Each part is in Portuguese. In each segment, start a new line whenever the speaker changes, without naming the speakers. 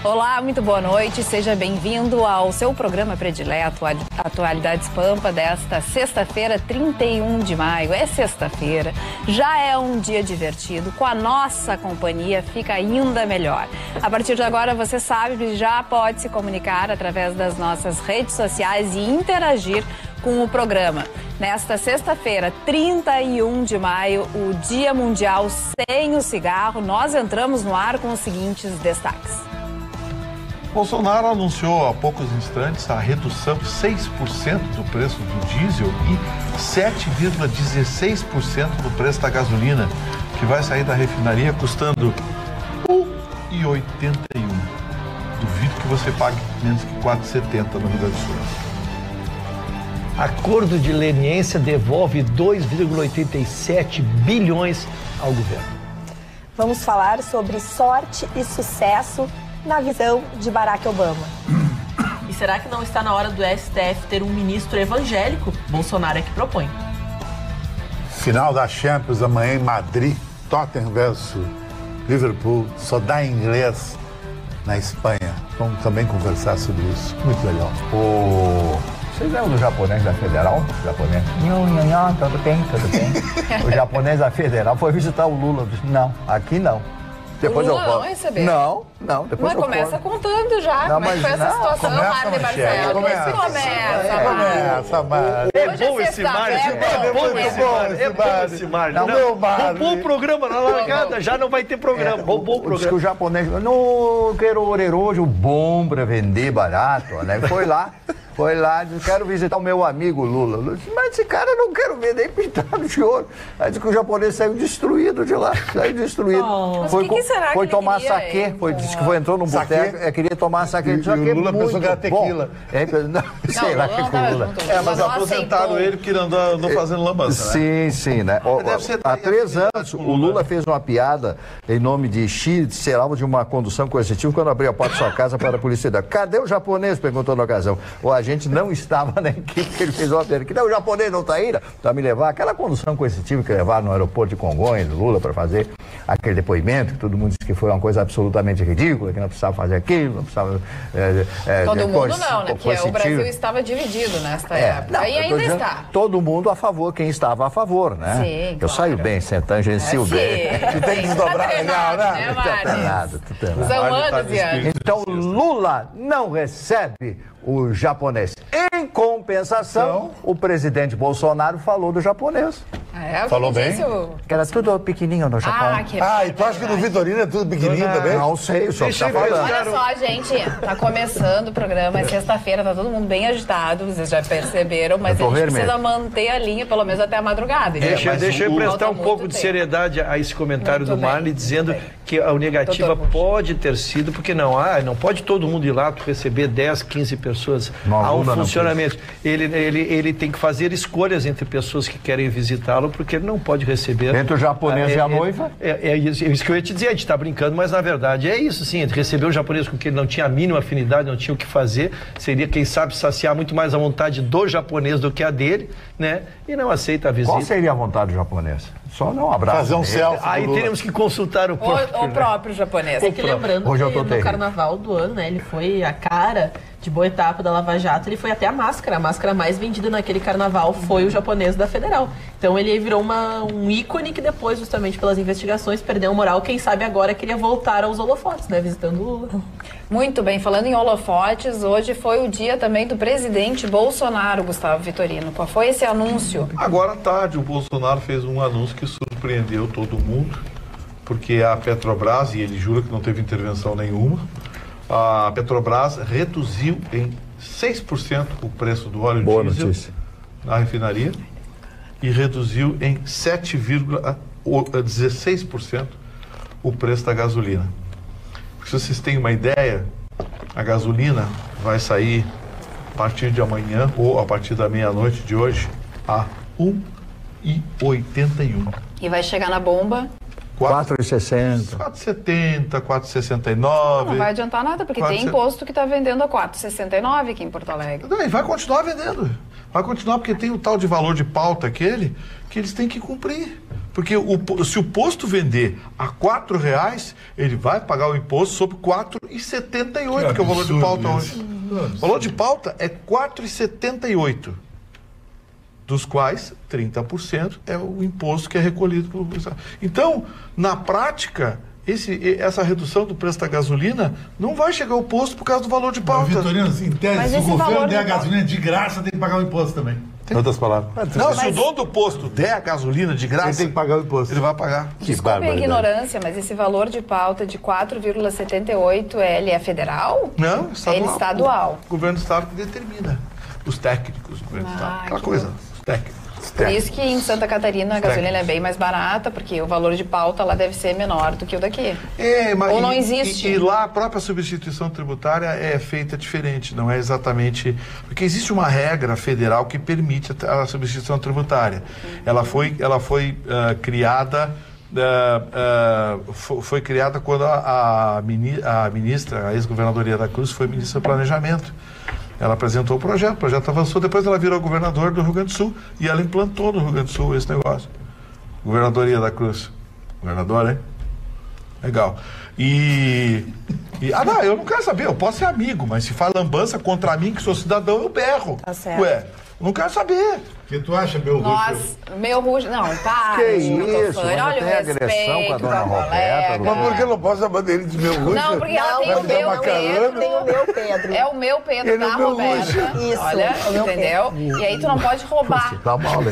Olá, muito boa noite, seja bem-vindo ao seu programa predileto, Atualidades Pampa, desta sexta-feira, 31 de maio. É sexta-feira, já é um dia divertido, com a nossa companhia fica ainda melhor. A partir de agora, você sabe que já pode se comunicar através das nossas redes sociais e interagir com o programa. Nesta sexta-feira, 31 de maio, o Dia Mundial Sem o Cigarro, nós entramos no ar com os seguintes destaques.
Bolsonaro anunciou há poucos instantes a redução de 6% do preço do diesel e 7,16% do preço da gasolina, que vai sair da refinaria custando R$ 1,81. Duvido que você pague menos que R$ 4,70 no Rio Grande do Sul.
Acordo de leniência devolve 2,87 bilhões ao governo.
Vamos falar sobre sorte e sucesso na visão de Barack Obama.
E será que não está na hora do STF ter um ministro evangélico? Bolsonaro é que propõe.
Final da Champions amanhã em Madrid, Tottenham versus Liverpool, só dá em inglês na Espanha. Vamos também conversar sobre isso. Muito legal.
Vocês lembram do japonês da Federal? Japonês. Tudo bem. O japonês da Federal foi visitar o Lula. Não, aqui não.
Depois o Lula não recebeu?
Não. Depois
mas começa contando já. Como é que foi essa situação, Marta e Marcelo?
Começa, Marta.
É bom esse Marta. É bom esse Marta. Roubou o programa na largada, já não vai ter programa. Roubou o programa.
Diz que o japonês não quero hoje bom para vender barato, né? Foi lá, disse, quero visitar o meu amigo Lula. Mas esse cara não quero ver nem pintado de ouro. Aí disse que o japonês saiu destruído de lá. Foi tomar saquê. Disse que entrou num boteco, queria tomar saquê.
E o Lula pensou que era tequila.
Sei lá que o Lula.
Mas aposentaram ele porque ele andou fazendo lambança,
né? Sim, né? Há 3 anos, o Lula fez uma piada em nome de Xi, de uma condução coercitiva, quando abriu a porta da sua casa para a polícia. Cadê o japonês? Perguntou na ocasião. A gente não estava na equipe que ele fez uma pergunta. Que não, o japonês não está indo para me levar. Aquela condução coercitiva que levaram no aeroporto de Congonhas, do Lula, para fazer aquele depoimento, que todo mundo disse que foi uma coisa absolutamente ridícula, que não precisava fazer aquilo, não precisava...
todo mundo não, né? Porque o Brasil estava dividido nesta época. E ainda está.
Todo mundo a favor, quem estava a favor, né?
Sim,
eu saio bem, sem tangencil bem.
Tem que desdobrar legal, né?
São anos e anos.
Então, Lula não recebe o japonês. Em compensação, o presidente Bolsonaro falou do japonês.
Falou bem?
Que era tudo pequenininho no Japão.
E tu acha que no Vitorino é tudo pequenininho também?
Não sei, só que tá falando.
Olha só, gente, tá começando o programa, é sexta-feira, tá todo mundo bem agitado, vocês já perceberam, mas a gente precisa manter a linha pelo menos até a madrugada.
Deixa eu prestar um pouco de seriedade a esse comentário do Marley, dizendo que a negativa pode ter sido, porque não pode todo mundo ir lá receber 10, 15 pessoas a um funcionamento. Ele tem que fazer escolhas entre pessoas que querem visitá-lo, porque ele não pode receber.
Entre o japonês e a noiva?
É isso que eu ia te dizer, a gente está brincando, mas na verdade é isso, sim. Receber o japonês com quem ele não tinha a mínima afinidade, não tinha o que fazer, seria, quem sabe, saciar muito mais a vontade do japonês do que a dele, né? E não aceita a visita.
Qual seria a vontade do japonês? Só não abraço.
Fazer um selfie.
Aí teríamos que consultar o
próprio japonês.
É que lembrando que no carnaval do ano, né, ele foi a cara de boa etapa da Lava Jato, ele foi até a máscara mais vendida naquele carnaval foi o japonês da Federal. Então ele virou um ícone que depois, justamente pelas investigações, perdeu a moral. Quem sabe agora queria voltar aos holofotes, né, visitando o Lula.
Muito bem, falando em holofotes, hoje foi o dia também do presidente Bolsonaro, Gustavo Vitorino. Qual foi esse anúncio?
Agora à tarde, o Bolsonaro fez um anúncio que surpreendeu todo mundo, porque a Petrobras, e ele jura que não teve intervenção nenhuma, a Petrobras reduziu em 6% o preço do óleo diesel na refinaria e reduziu em 7,16% o preço da gasolina. Se vocês têm uma ideia, a gasolina vai sair a partir de amanhã ou a partir da meia-noite de hoje a R$ 1,81.
E vai chegar na bomba?
4,60.
4,70, 4,69.
Não vai adiantar nada, porque tem imposto que está vendendo a 4,69 aqui em Porto Alegre.
Não, e vai continuar vendendo. Vai continuar porque tem o tal de valor de pauta aquele que eles têm que cumprir. Porque se o posto vender a R$4, ele vai pagar o imposto sobre R$4,78, que é o valor de pauta hoje. O valor de pauta é R$4,78, dos quais 30% é o imposto que é recolhido pelo Estado. Então, na prática, essa redução do preço da gasolina não vai chegar ao posto por causa do valor de pauta.
Vitorino, em tese, se o governo der a gasolina de graça, tem que pagar o imposto também. Em outras palavras.
Não, se o dono do posto der a gasolina de graça,
ele tem que pagar o imposto.
Ele vai pagar.
Desculpe a ignorância, mas esse valor de pauta de 4,78, ele é federal?
Não, estadual.
Ele é estadual.
O governo do estado que determina. Os técnicos do governo do estado. Aquela coisa, os técnicos.
Por isso que em Santa Catarina a gasolina é bem mais barata, porque o valor de pauta lá deve ser menor do que o daqui.
Mas
ou não existe.
E lá a própria substituição tributária é feita diferente, não é exatamente... Porque existe uma regra federal que permite a substituição tributária. Ela foi criada... foi criada quando a ministra, a ex-governadora da Cruz, foi ministra do Planejamento. Ela apresentou o projeto avançou, depois ela virou governador do Rio Grande do Sul e ela implantou no Rio Grande do Sul esse negócio. Governadoria da Cruz. Governador, hein? Legal. Não, eu não quero saber, eu posso ser amigo, mas se faz lambança contra mim, que sou cidadão, eu berro.
Tá certo.
Ué, não quero saber.
O que tu acha, meu Russo?
Nossa, meu Russo... Não, para.
Que isso?
Olha o
agressão com a dona Roberta.
Mas por que eu não posso chamar dele de meu Russo?
Não, porque ela tem o meu Pedro.
Tem o meu Pedro.
É o meu Pedro da Roberta.
Isso.
Olha, entendeu? E aí tu não pode roubar.
Tá mal, né?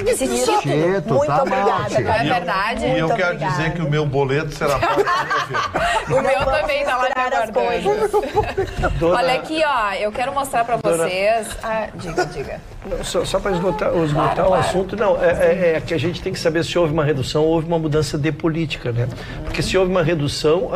Esse título.
Muito obrigada.
Não é verdade?
E eu quero dizer que o meu boleto será pago na minha filha.
O meu também tá lá me aguardando. Olha aqui, ó, eu quero mostrar pra vocês... Diga.
Só para esgotar o assunto, não, é que a gente tem que saber se houve uma redução ou houve uma mudança de política, né? Porque se houve uma redução,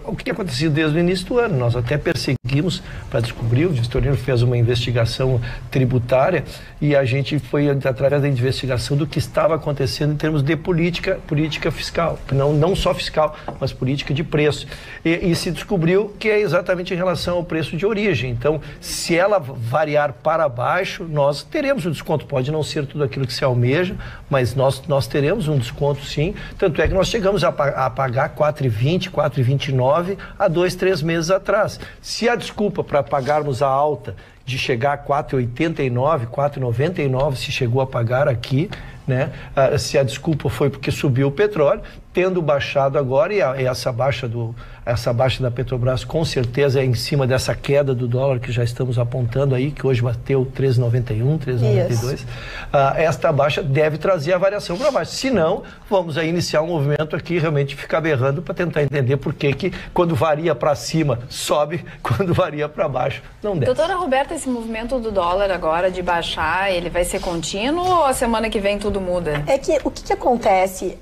o que aconteceu desde o início do ano? Nós até perseguimos para descobrir, o Vitorino fez uma investigação tributária e a gente foi através da investigação do que estava acontecendo em termos de política fiscal, não só fiscal, mas política de preço. E se descobriu que é exatamente em relação ao preço de origem. Então, se ela variar para baixo, nós teremos um desconto. Pode não ser tudo aquilo que se almeja, mas nós teremos um desconto sim. Tanto é que nós chegamos a pagar R$4,20, R$4,29 há 2-3 meses atrás. Se a desculpa para pagarmos a alta de chegar a R$4,89, R$4,99, se chegou a pagar aqui, né? Se a desculpa foi porque subiu o petróleo, tendo baixado agora, e essa baixa da Petrobras com certeza é em cima dessa queda do dólar que já estamos apontando aí, que hoje bateu 3,91, 3,92. Esta baixa deve trazer a variação para baixo. Se não, vamos aí iniciar um movimento aqui, realmente ficar berrando para tentar entender por que quando varia para cima sobe, quando varia para baixo não desce.
Doutora Roberta, esse movimento do dólar agora de baixar, ele vai ser contínuo ou a semana que vem tudo muda?
É que o que acontece,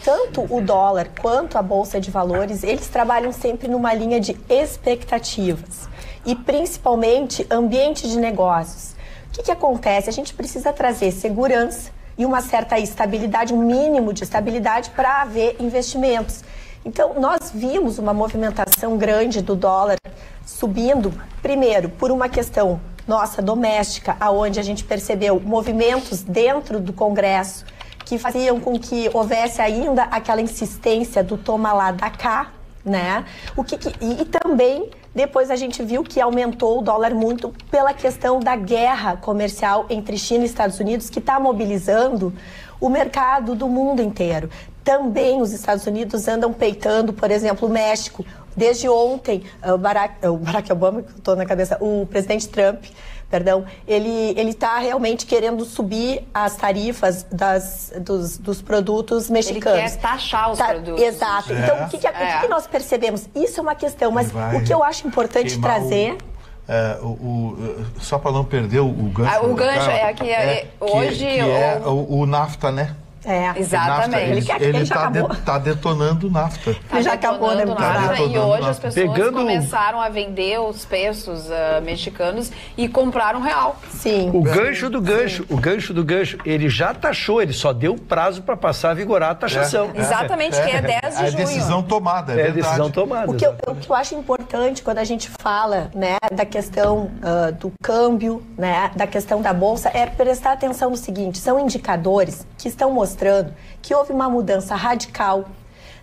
tanto o dólar quanto a Bolsa de Valores, eles trabalham sempre numa linha de expectativas e principalmente ambiente de negócios. O que acontece? A gente precisa trazer segurança e uma certa estabilidade, um mínimo de estabilidade para haver investimentos. Então, nós vimos uma movimentação grande do dólar subindo, primeiro, por uma questão nossa doméstica, aonde a gente percebeu movimentos dentro do Congresso que faziam com que houvesse ainda aquela insistência do toma lá, dá cá, né? E também depois a gente viu que aumentou o dólar muito pela questão da guerra comercial entre China e Estados Unidos, que está mobilizando o mercado do mundo inteiro. Também os Estados Unidos andam peitando, por exemplo, o México. Desde ontem, o Barack Obama, que eu estou na cabeça, o presidente Trump, ele está realmente querendo subir as tarifas dos produtos mexicanos.
Ele quer taxar os produtos.
Exato. Então, o que nós percebemos? Isso é uma questão, mas o que eu acho importante trazer...
só para não perder o gancho.
O gancho é que hoje...
o NAFTA, né?
Exatamente.
Ele está detonando o NAFTA.
Já acabou, né?
E hoje as pessoas começaram a vender os pesos mexicanos e compraram real.
Sim.
O gancho do gancho, ele já taxou, ele só deu prazo para passar a vigorar a taxação.
Exatamente, que é 10 de junho.
É decisão tomada, é verdade.
Decisão tomada.
O que eu acho importante quando a gente fala, né, da questão do câmbio, né, da questão da bolsa, é prestar atenção no seguinte: são indicadores que estão mostrando mostrando que houve uma mudança radical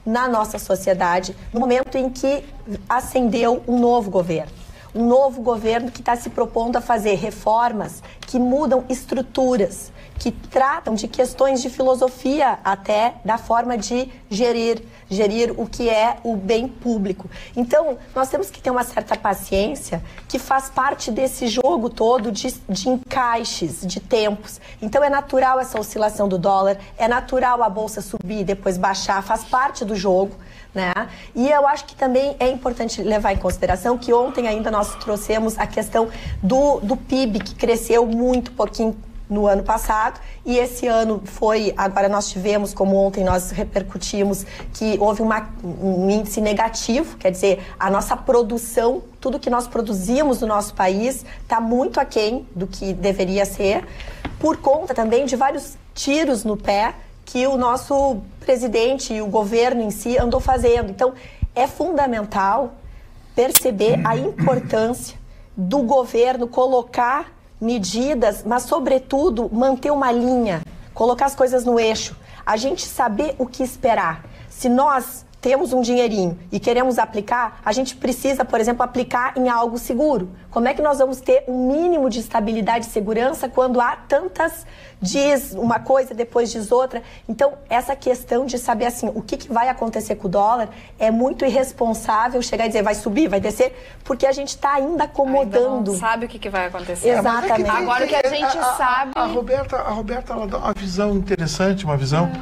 na nossa sociedade no momento em que ascendeu um novo governo. Um novo governo que está se propondo a fazer reformas que mudam estruturas, que tratam de questões de filosofia até, da forma de gerir o que é o bem público. Então, nós temos que ter uma certa paciência que faz parte desse jogo todo de encaixes, de tempos. Então, é natural essa oscilação do dólar, é natural a bolsa subir e depois baixar, faz parte do jogo, né? E eu acho que também é importante levar em consideração que ontem ainda nós trouxemos a questão do PIB, que cresceu muito pouquinho no ano passado, e esse ano agora nós tivemos, como ontem nós repercutimos, que houve um índice negativo, quer dizer, a nossa produção, tudo que nós produzimos no nosso país está muito aquém do que deveria ser, por conta também de vários tiros no pé que o nosso presidente e o governo em si andou fazendo. Então, é fundamental perceber a importância do governo colocar medidas, mas, sobretudo, manter uma linha, colocar as coisas no eixo, a gente saber o que esperar. Se nós temos um dinheirinho e queremos aplicar, a gente precisa, por exemplo, aplicar em algo seguro. Como é que nós vamos ter um mínimo de estabilidade e segurança quando há tantas, diz uma coisa, depois diz outra? Então, essa questão de saber assim, o que vai acontecer com o dólar é muito irresponsável chegar e dizer vai subir, vai descer, porque a gente está ainda acomodando.
Ainda não sabe o que vai acontecer.
Exatamente.
Agora o que a gente sabe...
A Roberta ela dá uma visão interessante, uma visão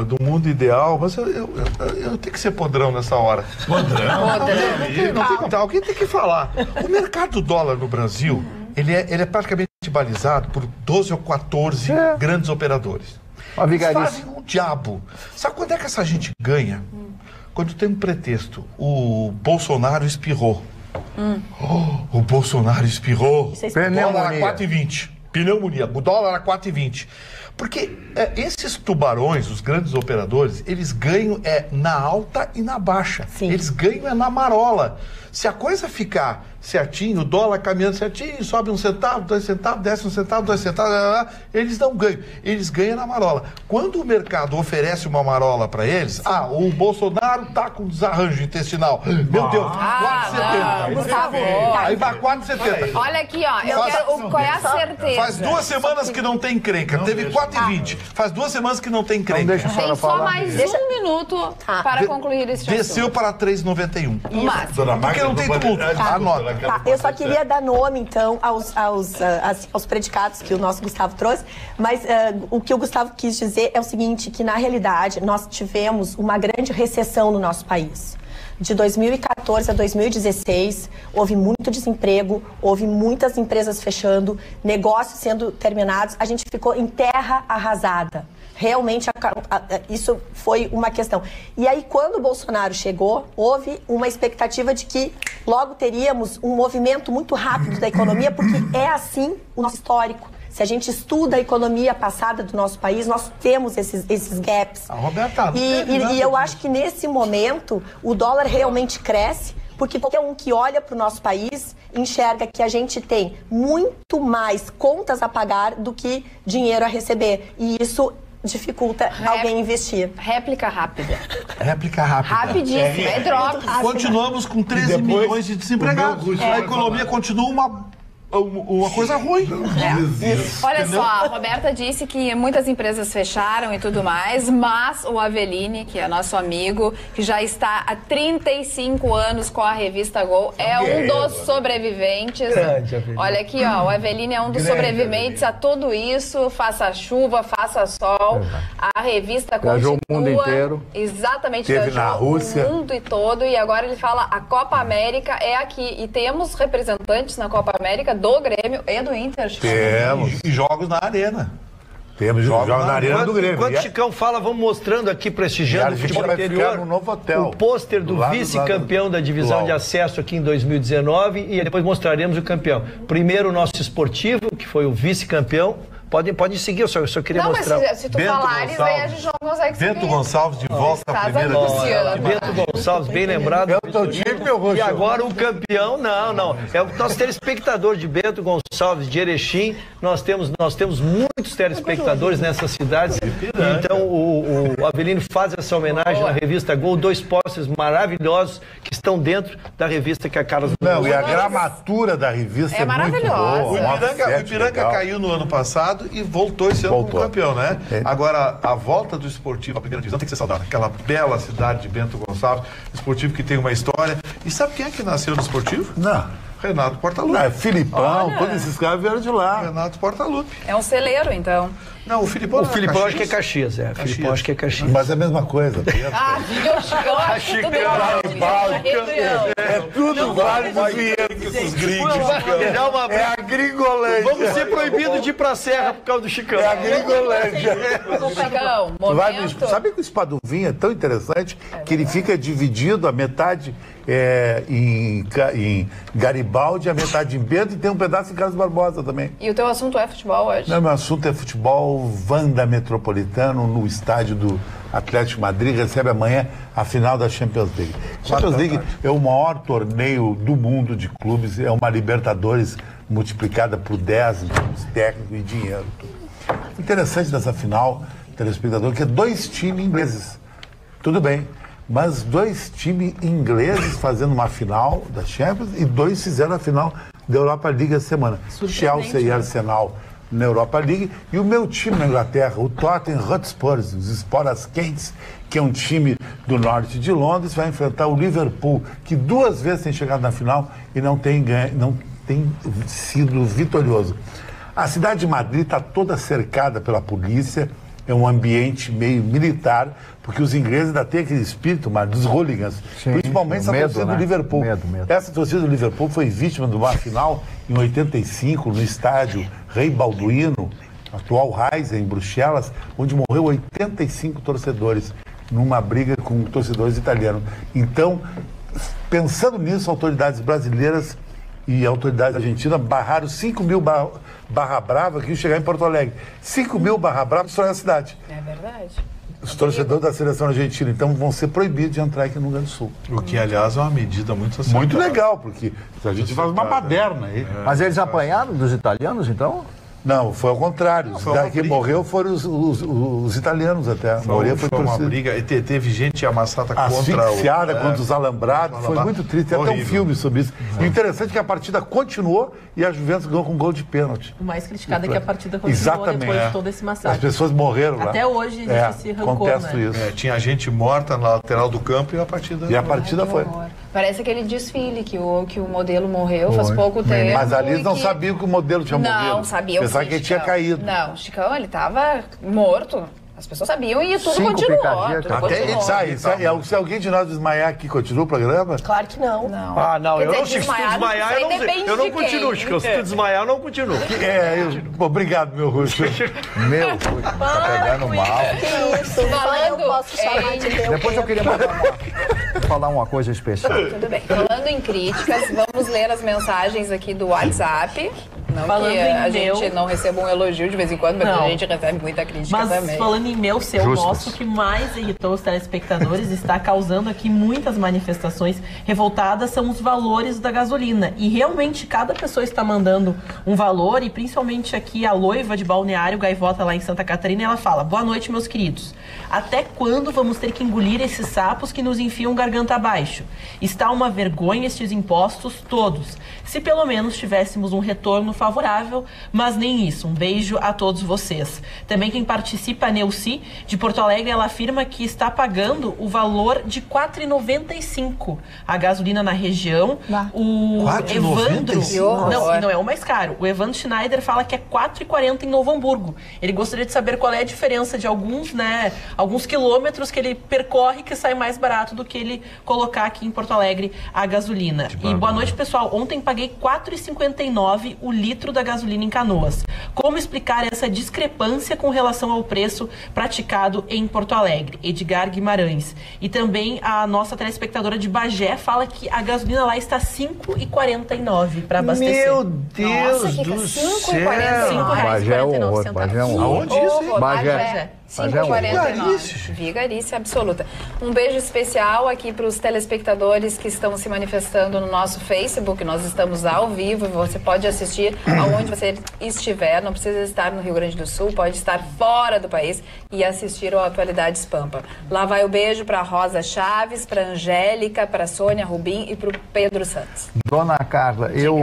do mundo ideal, mas eu tenho que ser podrão nessa hora. Podrão. Alguém tem que falar. O mercado do dólar no Brasil, ele é praticamente balizado por 12 ou 14 grandes operadores. Eles fazem um diabo. Sabe quando é que essa gente ganha? Quando tem um pretexto. O Bolsonaro espirrou. O Bolsonaro espirrou. O dólar a 4,20. Pneumonia. O dólar a 4,20. Porque esses tubarões, os grandes operadores, eles ganham na alta e na baixa. Sim. Eles ganham na marola. Se a coisa ficar certinho, o dólar caminhando certinho, sobe 1 centavo, 2 centavos, desce 1 centavo, 2 centavos, eles não ganham. Eles ganham na marola. Quando o mercado oferece uma marola para eles, o Bolsonaro tá com desarranjo intestinal. Meu Deus, 4,70. Aí vai 4,70.
Olha aqui, ó, qual é a certeza?
Faz 2 semanas que não tem encrenca. Teve 4,20. Faz 2 semanas que não tem encrenca.
Tem só mais um minuto para concluir esse assunto.
Desceu para 3,91.
Porque
não tem tumulto. Anota.
Eu só queria dar nome, então, aos predicados que o nosso Gustavo trouxe, mas o que o Gustavo quis dizer é o seguinte, que na realidade nós tivemos uma grande recessão no nosso país. De 2014 a 2016, houve muito desemprego, houve muitas empresas fechando, negócios sendo terminados, a gente ficou em terra arrasada. Realmente, isso foi uma questão. E aí, quando o Bolsonaro chegou, houve uma expectativa de que logo teríamos um movimento muito rápido da economia, porque é assim o nosso histórico. Se a gente estuda a economia passada do nosso país, nós temos esses gaps.
Roberta,
e eu acho que nesse momento o dólar realmente cresce, porque qualquer um que olha para o nosso país enxerga que a gente tem muito mais contas a pagar do que dinheiro a receber. E isso dificulta alguém investir.
Réplica rápida.
Rapidíssimo,
é droga.
Continuamos com 13 milhões de desempregados. A economia continua uma coisa ruim.
Olha só, a Roberta disse que muitas empresas fecharam e tudo mais, mas o Aveline, que é nosso amigo, que já está há 35 anos com a revista Gol, é um dos sobreviventes. Olha aqui, ó, o Aveline é um dos sobreviventes a tudo isso, faça chuva, faça sol. A revista continua.
Viajou o mundo inteiro.
Exatamente.
Teve na Rússia.
O mundo todo, e agora ele fala, a Copa América é aqui. E temos representantes na Copa América do Grêmio e do Inter.
Temos. E jogos na arena.
Temos jogos na arena do Grêmio.
Enquanto o Chicão fala, vamos mostrando aqui, prestigiando o futebol interior,
no novo hotel,
o pôster do vice-campeão da divisão de acesso aqui em 2019, e depois mostraremos o campeão. Primeiro o nosso esportivo, que foi o vice-campeão, Podem seguir, eu só queria mostrar.
Não, mas se tu falares, aí a gente não consegue seguir.
Bento Gonçalves de volta à primeira divisão.
Bento Gonçalves, bem lembrado.
É o teu time, meu roxo.
E agora o campeão, não. É o nosso telespectador de Bento Gonçalves, de Erechim. Nós temos muitos telespectadores nessas cidades. Então o Avelino faz essa homenagem na revista Gol, 2 posters maravilhosos que estão dentro da revista que a Carlos...
Não, e a gramatura da revista é muito boa.
O Ipiranga caiu no ano passado e voltou esse ano como campeão, né? Agora, a volta do Esportivo à primeira divisão tem que ser saudada. Aquela bela cidade de Bento Gonçalves, Esportivo que tem uma história. E sabe quem é que nasceu no Esportivo?
Não.
Renato Portaluppi.
Filipão, todos esses caras vieram de lá.
Renato Portaluppi.
É um celeiro, então.
Não, o Filipão
acho que é Caxias, Filipão acho que é Caxias.
Mas é a mesma coisa.
Chicão,
é tudo Vale dos Vinhedos.
Esses gringos.
É a Gringolândia.
Vamos ser proibidos de ir pra Serra por causa do Chicão.
É a Gringolândia.
Chicão, momento.
Sabe que o Espadovinho é tão interessante que ele fica dividido a metade em Garibaldi, a metade em Bento, e tem um pedaço em Carlos Barbosa também.
E o teu assunto é futebol hoje?
Não, meu assunto é futebol. Wanda Metropolitano, no estádio do Atlético Madrid, recebe amanhã a final da Champions League. Champions League é o maior torneio do mundo de clubes, é uma Libertadores multiplicada por 10 em termos técnicos e dinheiro. O interessante dessa final, telespectador, que é 2 times ingleses. Tudo bem, mas 2 times ingleses fazendo uma final da Champions e 2 fizeram a final da Europa League essa semana. Chelsea e Arsenal na Europa League, e o meu time na Inglaterra, o Tottenham Hotspur, os Esporas Quentes, que é um time do norte de Londres, vai enfrentar o Liverpool, que 2 vezes tem chegado na final e não tem sido vitorioso. A cidade de Madrid está toda cercada pela polícia, é um ambiente meio militar, porque os ingleses ainda têm aquele espírito, mas dos hooligans, principalmente essa torcida do Liverpool. Medo. Essa torcida do Liverpool foi vítima de uma final em 85, no estádio Rei Balduino, atual Raiz, em Bruxelas, onde morreu 85 torcedores numa briga com torcedores italianos. Então, pensando nisso, autoridades brasileiras e autoridades argentinas barraram 5 mil barra brava que iam chegar em Porto Alegre. 5 mil barra brava destruíram a cidade.
É verdade.
Os torcedores da seleção argentina, então, vão ser proibidos de entrar aqui no Rio Grande do Sul.
O que, aliás, é uma medida muito acertada.
Muito legal, porque a gente faz uma baderna aí.
Mas eles apanharam dos italianos, então?
Não, foi ao contrário. Quem morreu foram os italianos até.
Foi uma briga. E teve gente amassada
asfixiada contra os alambrados. Foi muito triste. Tem até um filme sobre isso. E o interessante é que a partida continuou e a Juventus ganhou com um gol de pênalti.
O mais criticado é que a partida continuou depois de todo esse massacre.
As pessoas morreram lá.
Até hoje existe esse rancor,
isso.
Tinha gente morta na lateral do campo e a partida...
E a partida foi.
Parece aquele desfile que o modelo morreu faz pouco tempo.
Mas ali eles não sabiam que o modelo tinha morrido.
Não, sabiam.
Pensavam que ele tinha caído.
Não, Chicão, ele estava morto. As pessoas sabiam e tudo continuou.
Até ele sai. Se alguém de nós desmaiar aqui, continua o programa?
Claro que não.
Não, eu não, se tu desmaiar, eu não continuo, Chico. Se tu desmaiar, eu não continuo.
Obrigado, meu roxo.
Meu, tá pegando mal.
Que isso, eu posso chamar de meu.
Depois eu queria falar uma coisa especial.
Tudo bem. Falando em críticas, vamos ler as mensagens aqui do WhatsApp. Não
falando
que a gente não receba um elogio de vez em quando, mas a gente recebe muita crítica também.
Mas falando em meu, seu, nosso, que mais irritou os telespectadores, está causando aqui muitas manifestações revoltadas, são os valores da gasolina. E realmente cada pessoa está mandando um valor, e principalmente aqui a Loiva de Balneário Gaivota, lá em Santa Catarina, ela fala: boa noite, meus queridos. Até quando vamos ter que engolir esses sapos que nos enfiam garganta abaixo? Está uma vergonha estes impostos todos. Se pelo menos tivéssemos um retorno favorável, mas nem isso. Um beijo a todos vocês. Também quem participa, a Neuci, de Porto Alegre, ela afirma que está pagando o valor de R$ 4,95 a gasolina na região. O Evandro... Não é o mais caro. O Evandro Schneider fala que é R$ 4,40 em Novo Hamburgo. Ele gostaria de saber qual é a diferença de alguns quilômetros que ele percorre, que sai mais barato do que ele colocar aqui em Porto Alegre a gasolina. E boa noite, pessoal. Ontem paguei R$ 4,59 o litro litro da gasolina em Canoas. Como explicar essa discrepância com relação ao preço praticado em Porto Alegre? Edgar Guimarães. E também a nossa telespectadora de Bagé fala que a gasolina lá está R$ 5,49 para abastecer.
Meu Deus do céu!
Bagé é um horror. Bagé é um horror.
Aonde isso?
Bagé.
5,49. Vigarice absoluta. Um beijo especial aqui para os telespectadores que estão se manifestando no nosso Facebook. Nós estamos ao vivo. Você pode assistir aonde você estiver. Não precisa estar no Rio Grande do Sul. Pode estar fora do país e assistir ao Atualidades Pampa. Lá vai o beijo para Rosa Chaves, para Angélica, para Sônia Rubim e para o Pedro Santos.
Dona Carla, eu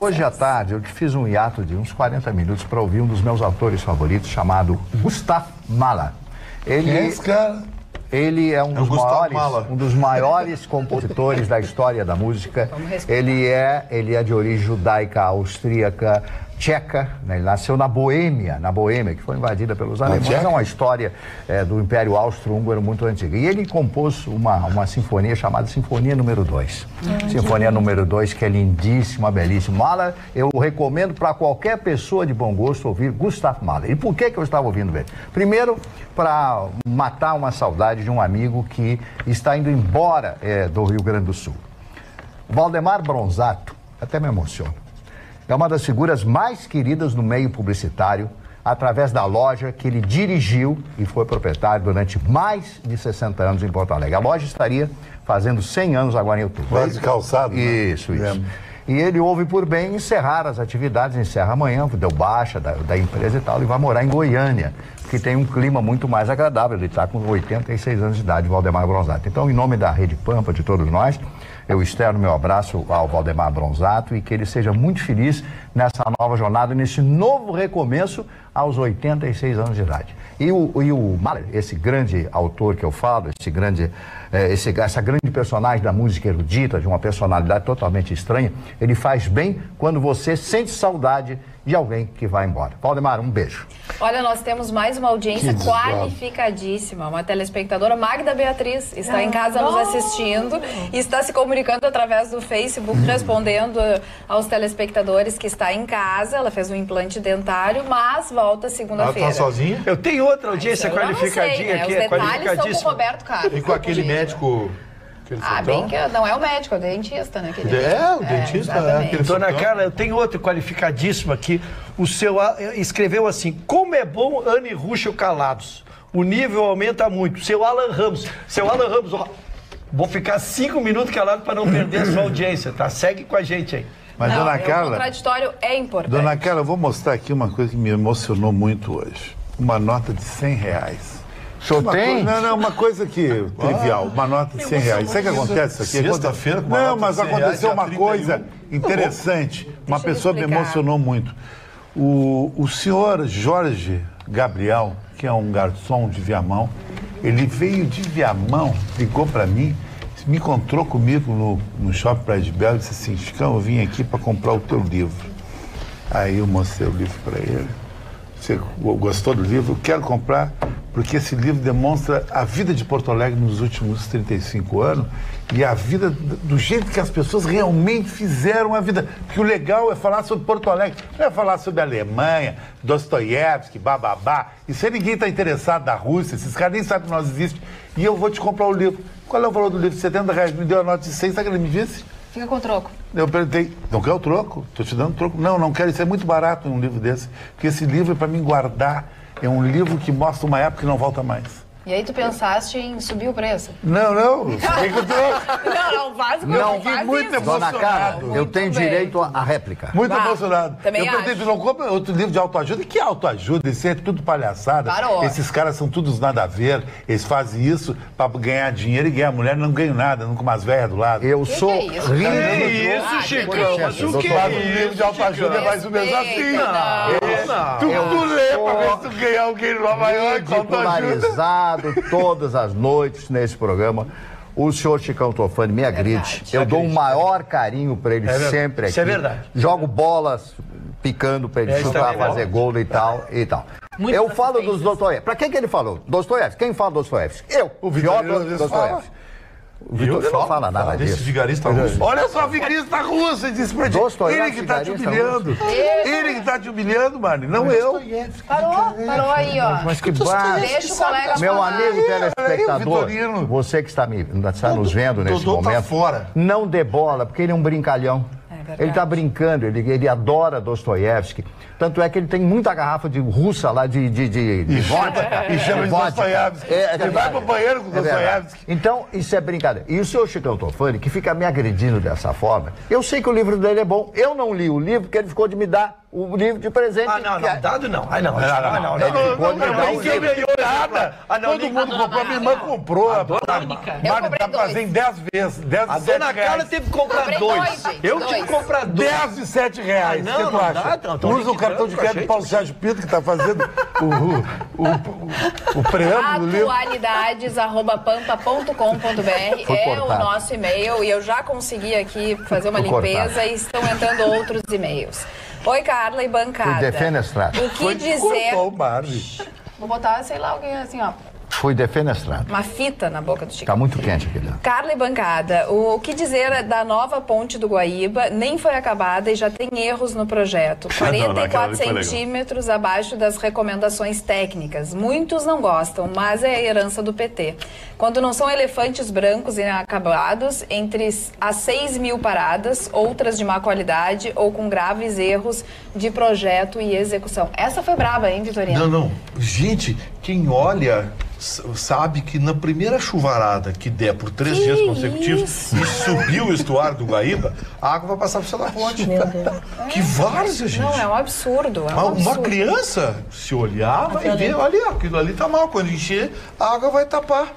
hoje à tarde eu te fiz um hiato de uns 40 minutos para ouvir um dos meus autores favoritos, chamado Gustav Mahler. Ele é um dos maiores compositores da história da música. Ele é de origem judaica, austríaca, tcheca, né? Ele nasceu na Boêmia, que foi invadida pelos alemães. É uma história do Império Austro-Húngaro muito antiga. E ele compôs uma sinfonia chamada Sinfonia número 2. Sinfonia número 2, que é lindíssima, belíssima. Mahler, eu recomendo para qualquer pessoa de bom gosto ouvir Gustav Mahler. E por que eu estava ouvindo ele? Primeiro, para matar uma saudade de um amigo que está indo embora do Rio Grande do Sul. Valdemar Bronzato, até me emociono. É uma das figuras mais queridas no meio publicitário, através da loja que ele dirigiu e foi proprietário durante mais de 60 anos em Porto Alegre. A loja estaria fazendo 100 anos agora em outubro.
Loja de calçado, né?
Isso. E ele houve por bem encerrar as atividades, encerra amanhã, deu baixa da empresa e tal, e vai morar em Goiânia, que tem um clima muito mais agradável. Ele está com 86 anos de idade, Valdemar Bronzato. Então, em nome da Rede Pampa, de todos nós, eu externo meu abraço ao Valdemar Bronzato e que ele seja muito feliz nessa nova jornada, nesse novo recomeço aos 86 anos de idade. E o Mahler, esse grande autor que eu falo, essa grande personagem da música erudita, de uma personalidade totalmente estranha, ele faz bem quando você sente saudade de alguém que vai embora. Valdemar, um beijo.
Olha, nós temos mais uma audiência qualificadíssima. Uma telespectadora, Magda Beatriz, está em casa nos assistindo e está se comunicando através do Facebook, respondendo aos telespectadores que está em casa. Ela fez um implante dentário, mas volta segunda-feira.
Ela está sozinha?
Eu tenho outra audiência qualificadinha aqui.
Os detalhes estão com o Roberto Carlos.
E com aquele médico...
bem que não é o médico, é o dentista, né?
O dentista.
Dona Carla, eu tenho outro qualificadíssimo aqui. O seu escreveu assim: como é bom Anne Ruschel calados. O nível aumenta muito. Seu Alan Ramos, ó, vou ficar 5 minutos calado para não perder a sua audiência, tá? Segue com a gente aí.
Mas, Dona Carla,
o contraditório é importante.
Dona Carla, eu vou mostrar aqui uma coisa que me emocionou muito hoje. Uma nota de R$100.
O senhor tem?
Uma coisa que trivial, uma nota de R$100. Sabe o que acontece aqui?
Sexta-feira com uma
Não,
nota
mas
de R$100,
aconteceu uma
dia
coisa
31.
interessante. Uma
Deixa eu
pessoa me
explicar.
emocionou muito. O senhor Jorge Gabriel, que é um garçom de Viamão, ele veio de Viamão, ligou para mim, me encontrou comigo no Shopping Praia de Belo e disse assim: Chicão, eu vim aqui para comprar o teu livro. Aí eu mostrei o livro para ele. Você gostou do livro? Eu quero comprar, porque esse livro demonstra a vida de Porto Alegre nos últimos 35 anos e a vida do jeito que as pessoas realmente fizeram a vida. Porque o legal é falar sobre Porto Alegre, não é falar sobre a Alemanha, Dostoiévski, bababá. Isso aí ninguém está interessado da Rússia, esses caras nem sabem que nós existimos. E eu vou te comprar o livro. Qual é o valor do livro? R$70, me deu a nota de 100, sabe o que ele me disse?
Fica com o troco.
Eu perguntei, não quer o troco? Estou te dando troco. Não quero, isso é muito barato um livro desse. Porque esse livro é para mim guardar, é um livro que mostra uma época que não volta mais.
E aí tu pensaste em subir o preço?
Não, fiquei com o troco.
Não, faz
Não, fiquei muito emocionado.
Dona Carla, eu tenho direito à réplica.
Muito emocionado.
Também
eu perguntei,
acho.
tu não compra outro livro de autoajuda? Que autoajuda? Isso é tudo palhaçada.
Parou.
Esses caras são todos nada a ver. Eles fazem isso para ganhar dinheiro e ganhar mulher. Não ganham nada, nunca umas velhas do lado.
Eu sou
é isso?
Isso, Chicão, mas o que
Mas
é
o livro de autoajuda é mais ou menos assim.
Não.
Tu lê pra ver se tu ganhar alguém no Nova York com autoajuda.
Ridicularizado todas as noites nesse programa. O senhor Chicão Tofani me agride. Eu dou um maior carinho pra ele sempre aqui.
Isso é verdade.
Jogo bolas picando pra ele chutar, fazer gol e tal.
Muito
Eu falo
assistências.
dos Dostoiévski. Pra quem que ele falou? Dostoiévski. Quem fala Dostoiévski? Eu.
O Vitor
Fyodor
às vezes fala.
Dostoiévski. O Vitor não fala nada disso.
Desse vigarista russo.
Olha só, vigarista russo, ele disse pra ti. Ele que tá te humilhando. Ele que tá te humilhando, Marli, não eu.
Parou aí, ó.
Mas que barra.
Deixa o colega
Meu
falar.
amigo telespectador,
Vitorino.
você que está nos vendo nesse
Dodô tá
momento,
fora.
não dê bola, porque ele é um brincalhão.
verdade.
Ele está brincando, ele adora Dostoiévski. Tanto é que ele tem muita garrafa de russa lá de vodka.
E chama de Dostoiévski. Ele vai pro banheiro com Dostoiévski.
Então, isso é brincadeira. E o senhor Chicão Tofani, que fica me agredindo dessa forma, eu sei que o livro dele é bom. Eu não li o livro porque ele ficou de me dar o livro de presente.
Ah, não, não, dado não. Ah, não,
não. Ninguém ganhou nada. Todo mundo comprou, minha irmã comprou. A Mari tá fazendo 10 vezes. 10
a dona Carla teve que comprar dois. Eu tive que comprar
10 e 7 reais.
Não,
não acha? Usa o cartão de crédito do Paulo Sérgio Pinto, que está fazendo o preâmbulo do livro.
Atualidades@pampa.com.br é o nosso e-mail, e eu já consegui aqui fazer uma limpeza e estão entrando outros e-mails. Oi, Carla e bancada.
Fui defenestrado.
O que dizer...
Vou
botar, sei lá, alguém assim, ó.
Fui defenestrado.
Uma fita na boca do Chico.
Tá muito quente aqui dentro.
Carla e bancada, o que dizer da nova ponte do Guaíba? Nem foi acabada e já tem erros no projeto. 44 centímetros abaixo das recomendações técnicas. Muitos não gostam, mas é a herança do PT. Quando não são elefantes brancos inacabados, entre as 6 mil paradas, outras de má qualidade ou com graves erros de projeto e execução. Essa foi braba, hein, Vitorino?
Não. Gente, quem olha... sabe que na primeira chuvarada que der por 3 dias consecutivos e subiu o estuário do Guaíba, a água vai passar por cima da ponte. Que várzea, gente.
Não, é um absurdo.
Uma criança, se olhar, vai ver, olha, aquilo ali tá mal. Quando encher, a água vai tapar.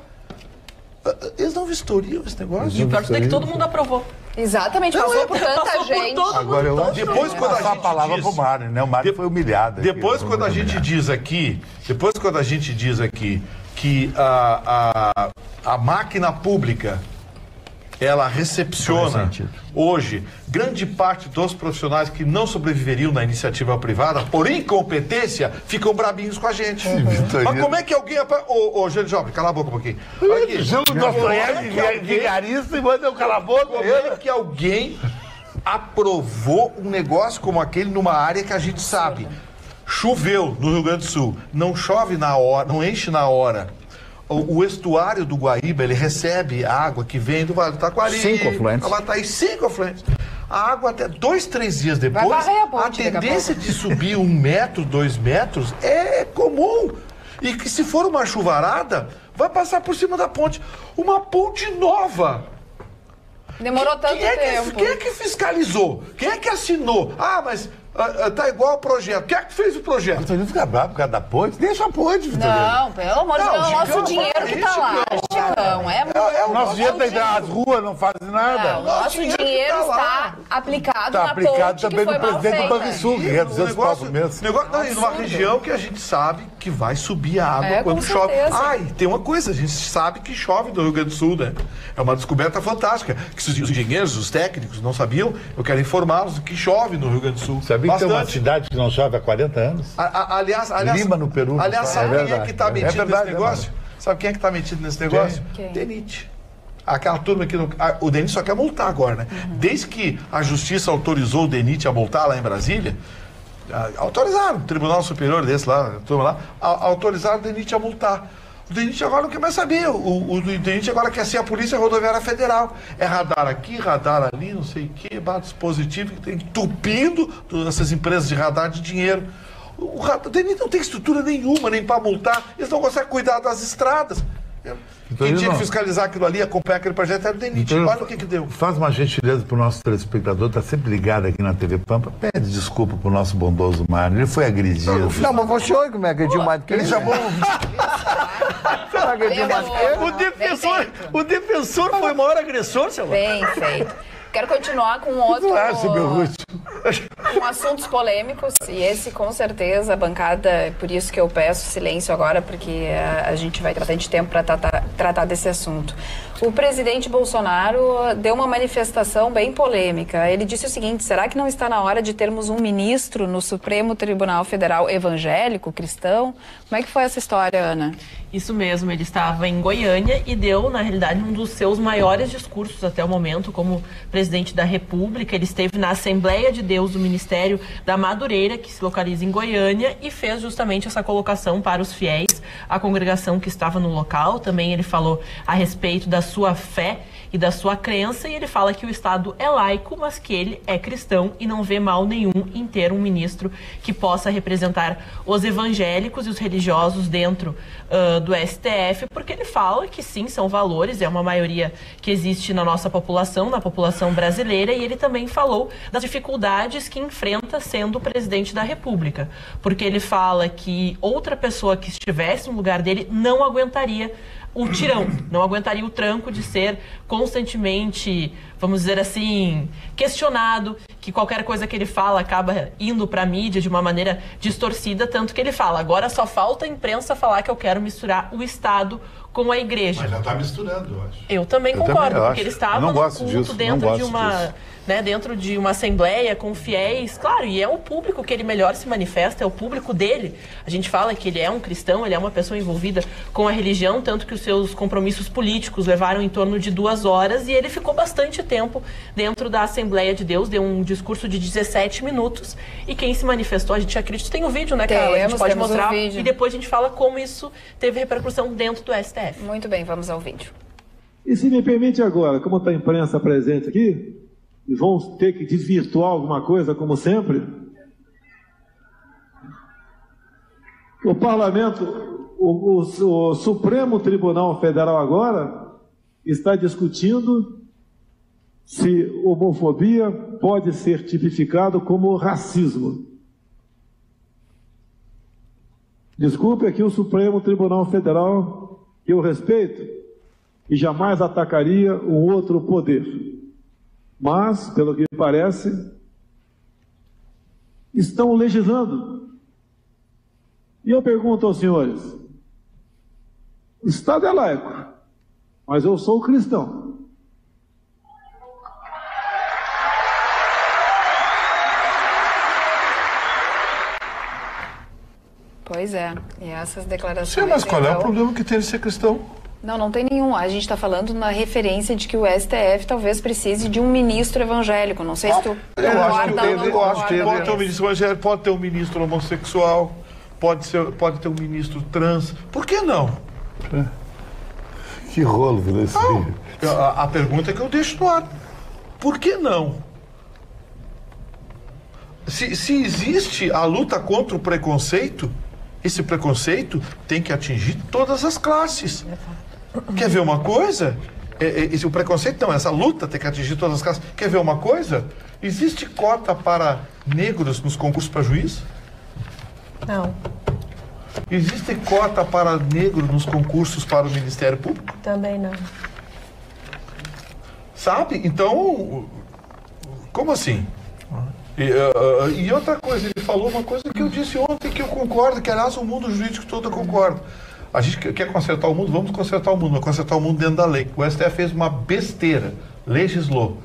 Eles não vistoriam esse negócio?
E o pior é que todo mundo aprovou.
Exatamente, passou por tanta gente.
Agora eu
depois quando a gente
a palavra pro Mário, né? O Mário foi humilhado.
Depois quando a gente diz aqui, que a máquina pública ela recepciona hoje grande parte dos profissionais que não sobreviveriam na iniciativa privada por incompetência ficam brabinhos com a gente. Mas como é que alguém... Ô, Jânio Jovem, cala a boca um pouquinho.
Júlio Dostoiévski é vigarista e manda eu calar a boca.
Como é que alguém aprovou um negócio como aquele numa área que a gente sabe? Choveu no Rio Grande do Sul, não chove na hora, não enche na hora. O estuário do Guaíba, ele recebe água que vem do Vale do Taquari.
5 afluentes.
Ela tá aí 5 afluentes. A água até 2, 3 dias depois, a tendência de subir 1 metro, 2 metros é comum. E que se for uma chuvarada, vai passar por cima da ponte. Uma ponte nova.
Demorou tanto tempo.
Quem é que fiscalizou? Quem é que assinou? Ah, mas... tá igual ao projeto. Quem é que fez o projeto?
Vitorino fica bravo por causa da ponte. Deixa a ponte, Vitorino.
Não, pelo amor de Deus, é o nosso dinheiro que tá lá, Chicão.
O nosso dinheiro tá nas ruas, não faz nada.
O nosso dinheiro está aplicado na ponte
também no presidente do Banrisul, que é 200 pau por mês.
E numa região que a gente sabe que vai subir a água quando chove. E tem uma coisa, a gente sabe que chove no Rio Grande do Sul, né? É uma descoberta fantástica. Que se os engenheiros, os técnicos não sabiam, eu quero informá-los que chove no Rio Grande do Sul.
Sabia que tem uma cidade que não chove há 40 anos?
Aliás,
Lima, no Peru.
Aliás, sabe quem é que está metido nesse negócio? Sabe quem é que está metido nesse negócio? DENIT. Aquela turma que... o DENIT só quer multar agora, né? Desde que a justiça autorizou o DENIT a multar lá em Brasília, autorizaram, o Tribunal Superior desse lá, a turma lá, autorizaram o DENIT a multar. O DENIT agora não quer mais saber. O DENIT agora quer ser a Polícia Rodoviária Federal. É radar aqui, radar ali, não sei o quê, dispositivo que tem entupindo essas empresas de radar de dinheiro. O DENIT não tem estrutura nenhuma, nem para multar. Eles não conseguem cuidar das estradas. Quem tinha que fiscalizar aquilo ali, acompanhar aquele projeto era o DENIT. Olha o que deu.
Faz uma gentileza pro nosso telespectador, tá sempre ligado aqui na TV Pampa. Pede desculpa pro nosso bondoso Mário. Ele foi agredido.
Não, mas foi o senhor que me agrediu mais do que ele.
Ele chamou...
O defensor foi o maior agressor, seu
Bem feito. Quero continuar com outro... com assuntos polêmicos, e esse com certeza a bancada, por isso que eu peço silêncio agora, porque a gente vai ter bastante tempo para tratar desse assunto. O presidente Bolsonaro deu uma manifestação bem polêmica. Ele disse o seguinte: será que não está na hora de termos um ministro no Supremo Tribunal Federal evangélico, cristão? Como é que foi essa história, Ana?
Isso mesmo, ele estava em Goiânia e deu, na realidade, um dos seus maiores discursos até o momento como presidente da República. Ele esteve na Assembleia de Deus do Ministério da Madureira, que se localiza em Goiânia, e fez justamente essa colocação para os fiéis, a congregação que estava no local. Também ele falou a respeito da sua fé e da sua crença, e ele fala que o Estado é laico, mas que ele é cristão e não vê mal nenhum em ter um ministro que possa representar os evangélicos e os religiosos dentro do STF, porque ele fala que sim, são valores, é uma maioria que existe na nossa população, na população brasileira, e ele também falou das dificuldades que enfrenta sendo presidente da República, porque ele fala que outra pessoa que estivesse no lugar dele não aguentaria o tirão, não aguentaria o tranco de ser constantemente, vamos dizer assim, questionado, que qualquer coisa que ele fala acaba indo para a mídia de uma maneira distorcida, tanto que ele fala, agora só falta a imprensa falar que eu quero misturar o Estado com a igreja.
Mas já está misturando, eu acho.
Eu também concordo, porque ele estava no culto
disso,
dentro de uma... dentro de uma assembleia com fiéis, claro, e é o público que ele melhor se manifesta, é o público dele. A gente fala que ele é um cristão, ele é uma pessoa envolvida com a religião, tanto que os seus compromissos políticos levaram em torno de 2 horas, e ele ficou bastante tempo dentro da Assembleia de Deus, deu um discurso de 17 minutos, e quem se manifestou, a gente acredita, tem o vídeo, né, Carla? A gente pode mostrar, e depois a gente fala como isso teve repercussão dentro do STF.
Muito bem, vamos ao vídeo.
E se me permite agora, como está a imprensa presente aqui, e vão ter que desvirtuar alguma coisa, como sempre. O Parlamento, o Supremo Tribunal Federal agora está discutindo se homofobia pode ser tipificado como racismo. Desculpe aqui o Supremo Tribunal Federal, que eu respeito, e jamais atacaria um outro poder. Mas, pelo que parece, estão legislando. E eu pergunto aos senhores, o Estado é laico, mas eu sou cristão.
Pois é, e essas declarações...
Sim, mas qual é o problema que tem de ser cristão?
Não, não tem nenhum. A gente está falando na referência de que o STF talvez precise de um ministro evangélico. Não sei se tu...
Eu acho que pode ter um ministro evangélico, pode ter um ministro homossexual, pode ter um ministro trans. Por que não?
Que rolo, Vileci.
A pergunta é que eu deixo no ar. Por que não? Se existe a luta contra o preconceito, esse preconceito tem que atingir todas as classes. Quer ver uma coisa? O preconceito não, essa luta tem que atingir todas as classes. Quer ver uma coisa? Existe cota para negros nos concursos para juiz?
Não.
Existe cota para negro nos concursos para o Ministério Público?
Também não.
Sabe? Então, como assim? E outra coisa, ele falou uma coisa que eu disse ontem que eu concordo, que aliás o mundo jurídico todo concorda. A gente quer consertar o mundo, vamos consertar o mundo, mas consertar o mundo dentro da lei. O STF fez uma besteira, legislou.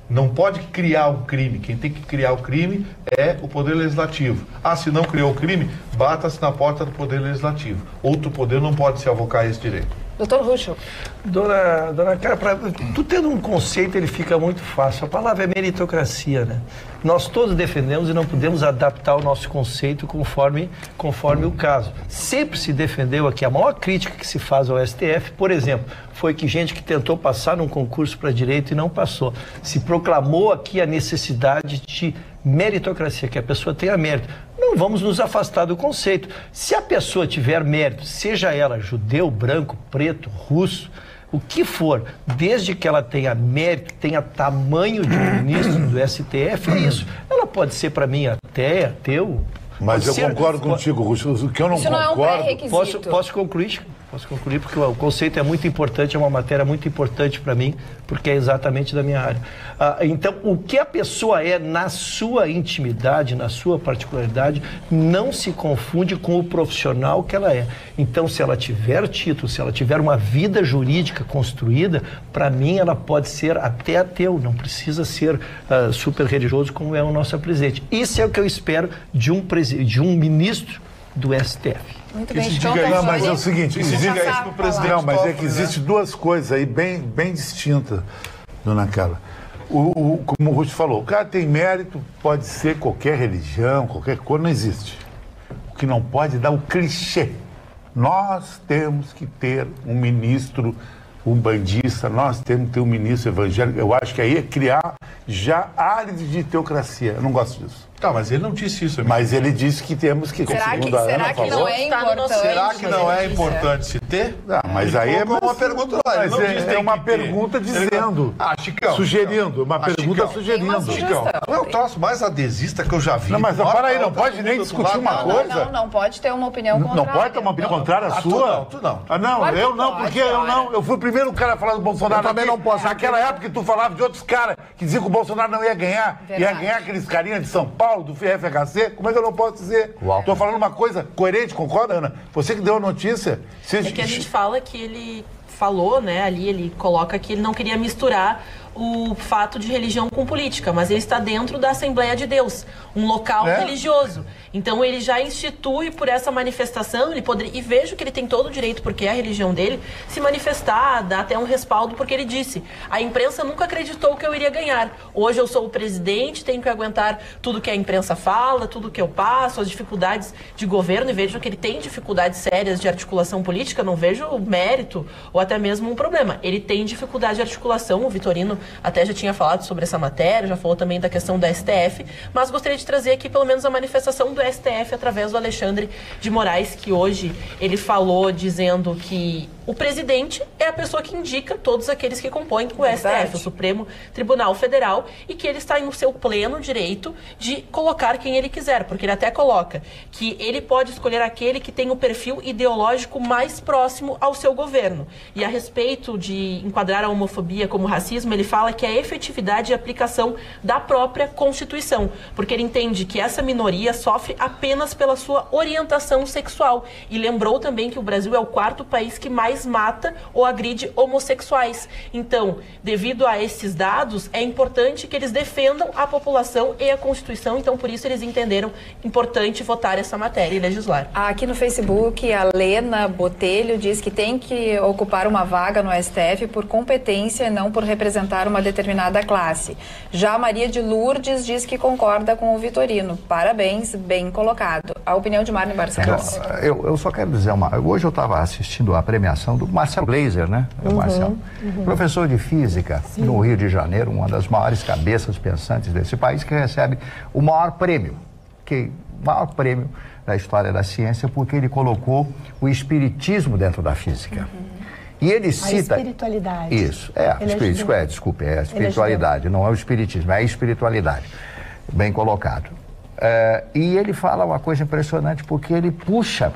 Não pode criar um crime, quem tem que criar o crime é o Poder Legislativo. Se não criou o crime, bata-se na porta do Poder Legislativo. Outro poder não pode se avocar a esse direito.
Doutor Ruschel.
Dona Cara, tu tendo um conceito, ele fica muito fácil. A palavra é meritocracia, né? Nós todos defendemos e não podemos adaptar o nosso conceito conforme o caso. Sempre se defendeu aqui, a maior crítica que se faz ao STF, por exemplo, foi que gente que tentou passar num concurso para direito e não passou. Se proclamou aqui a necessidade de meritocracia, que a pessoa tenha mérito. Não vamos nos afastar do conceito. Se a pessoa tiver mérito, seja ela judeu, branco, preto, russo, o que for, desde que ela tenha mérito, tenha tamanho de ministro do STF, é isso. Ela pode ser para mim ateu.
Mas eu concordo contigo, Russo. O que eu não concordo...
Não é um pré-requisito.
Posso concluir? Posso concluir, porque o conceito é muito importante, é uma matéria muito importante para mim, porque é exatamente da minha área. Então, o que a pessoa é na sua intimidade, na sua particularidade, não se confunde com o profissional que ela é. Então, se ela tiver título, se ela tiver uma vida jurídica construída, para mim ela pode ser até ateu, não precisa ser super religioso como é o nosso presidente. Isso é o que eu espero de um ministro do STF.
Muito bem,
não, mas é o seguinte,
diga isso pro presidente.
Não, mas é que existe duas coisas aí bem distintas, dona Carla. Como o Ruth falou, o cara tem mérito, pode ser qualquer religião, qualquer coisa, não existe. O que não pode dar o clichê. Nós temos que ter um ministro umbandista, nós temos que ter um ministro evangélico. Eu acho que aí é criar já áreas de teocracia. Eu não gosto disso.
Tá, mas ele não disse isso.
Mas ele disse que temos que...
Será que não é importante?
Será que não é importante se ter?
Mas aí é
uma pergunta lá.
Mas é uma pergunta dizendo.
Chicão.
Sugerindo. Uma pergunta sugerindo.
Chicão, não é o troço mais adesista que eu já vi.
Não, mas para aí, não pode nem discutir uma coisa.
Não pode ter uma opinião contrária.
Não pode ter uma opinião contrária à sua?
Tu não.
Não, eu não, porque eu não. Eu fui o primeiro cara a falar do Bolsonaro.
Eu também não posso.
Naquela época que tu falava de outros caras que diziam que o Bolsonaro não ia ganhar. Ia ganhar aqueles carinhas de São Paulo, do FHC. Como é que eu não posso dizer? Estou falando uma coisa coerente, concorda, Ana? Você que deu a notícia.
É que a gente fala que ele falou, né, ali ele coloca que ele não queria misturar o fato de religião com política, mas ele está dentro da Assembleia de Deus, um local religioso. Então ele já institui por essa manifestação, ele poderia, e vejo que ele tem todo o direito, porque é a religião dele, se manifestar, dar até um respaldo, porque ele disse, a imprensa nunca acreditou que eu iria ganhar. Hoje eu sou o presidente, tenho que aguentar tudo que a imprensa fala, tudo que eu passo, as dificuldades de governo, e vejo que ele tem dificuldades sérias de articulação política, não vejo mérito ou até mesmo um problema. Ele tem dificuldade de articulação, o Vitorino até já tinha falado sobre essa matéria, já falou também da questão da STF, mas gostaria de trazer aqui pelo menos a manifestação do STF através do Alexandre de Moraes, que hoje ele falou dizendo que o presidente é a pessoa que indica todos aqueles que compõem o STF, o Supremo Tribunal Federal, e que ele está no seu pleno direito de colocar quem ele quiser, porque ele até coloca que ele pode escolher aquele que tem o perfil ideológico mais próximo ao seu governo. E a respeito de enquadrar a homofobia como racismo, ele fala que é a efetividade e aplicação da própria Constituição, porque ele entende que essa minoria sofre apenas pela sua orientação sexual. E lembrou também que o Brasil é o 4º país que mais mata ou agride homossexuais. Então, devido a esses dados, é importante que eles defendam a população e a Constituição, então por isso eles entenderam importante votar essa matéria e legislar.
Aqui no Facebook, a Lena Botelho diz que tem que ocupar uma vaga no STF por competência e não por representar uma determinada classe. Já a Maria de Lourdes diz que concorda com o Vitorino. Parabéns, bem colocado. A opinião de Marlon Barcelos.
Eu só quero dizer hoje eu estava assistindo a premiação do Marcelo Gleiser, né? Marcelo. Professor de física no Rio de Janeiro, uma das maiores cabeças pensantes desse país, que recebe o maior prêmio da história da ciência, porque ele colocou o espiritismo dentro da física. E ele cita...
A espiritualidade.
Isso, é a espiritualidade, não é o espiritismo, é a espiritualidade. Bem colocado. E ele fala uma coisa impressionante, porque ele puxa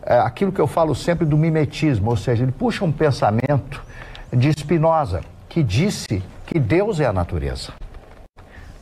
aquilo que eu falo sempre do mimetismo, ou seja, ele puxa um pensamento de Spinoza, que disse que Deus é a natureza.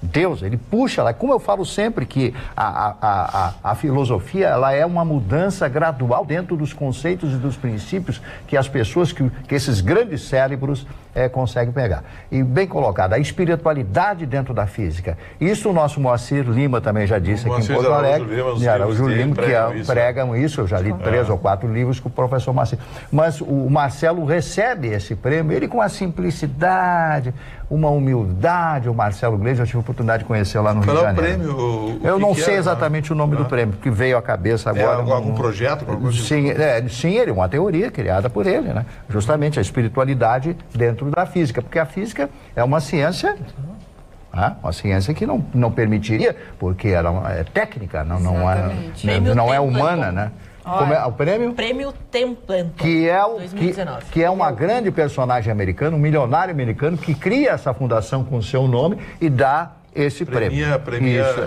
Deus, ele puxa lá, como eu falo sempre que a filosofia, ela é uma mudança gradual dentro dos conceitos e dos princípios que as pessoas, que esses grandes cérebros conseguem pegar. E bem colocado, a espiritualidade dentro da física. Isso o nosso Moacir Lima também já disse aqui em Porto Alegre. Araújo Lima, que pregam isso, eu já li 3 ou 4 livros com o professor Moacir. Mas o Marcelo recebe esse prêmio, ele com a simplicidade, uma humildade, o Marcelo Gleiser, eu tive a oportunidade de conhecer lá no Rio de Janeiro.
Qual é o prêmio?
Eu não sei exatamente o nome do prêmio, que veio à cabeça agora.
Algum projeto?
Sim, ele, uma teoria criada por ele, né? Justamente a espiritualidade dentro da física, porque a física é uma ciência... uma ciência que não permitiria, porque é técnica, não é humana, né? Como é o prêmio?
Prêmio Templeton,
que é
2019.
Que é uma grande personagem americana, um milionário americano que cria essa fundação com o seu nome e dá esse prêmio.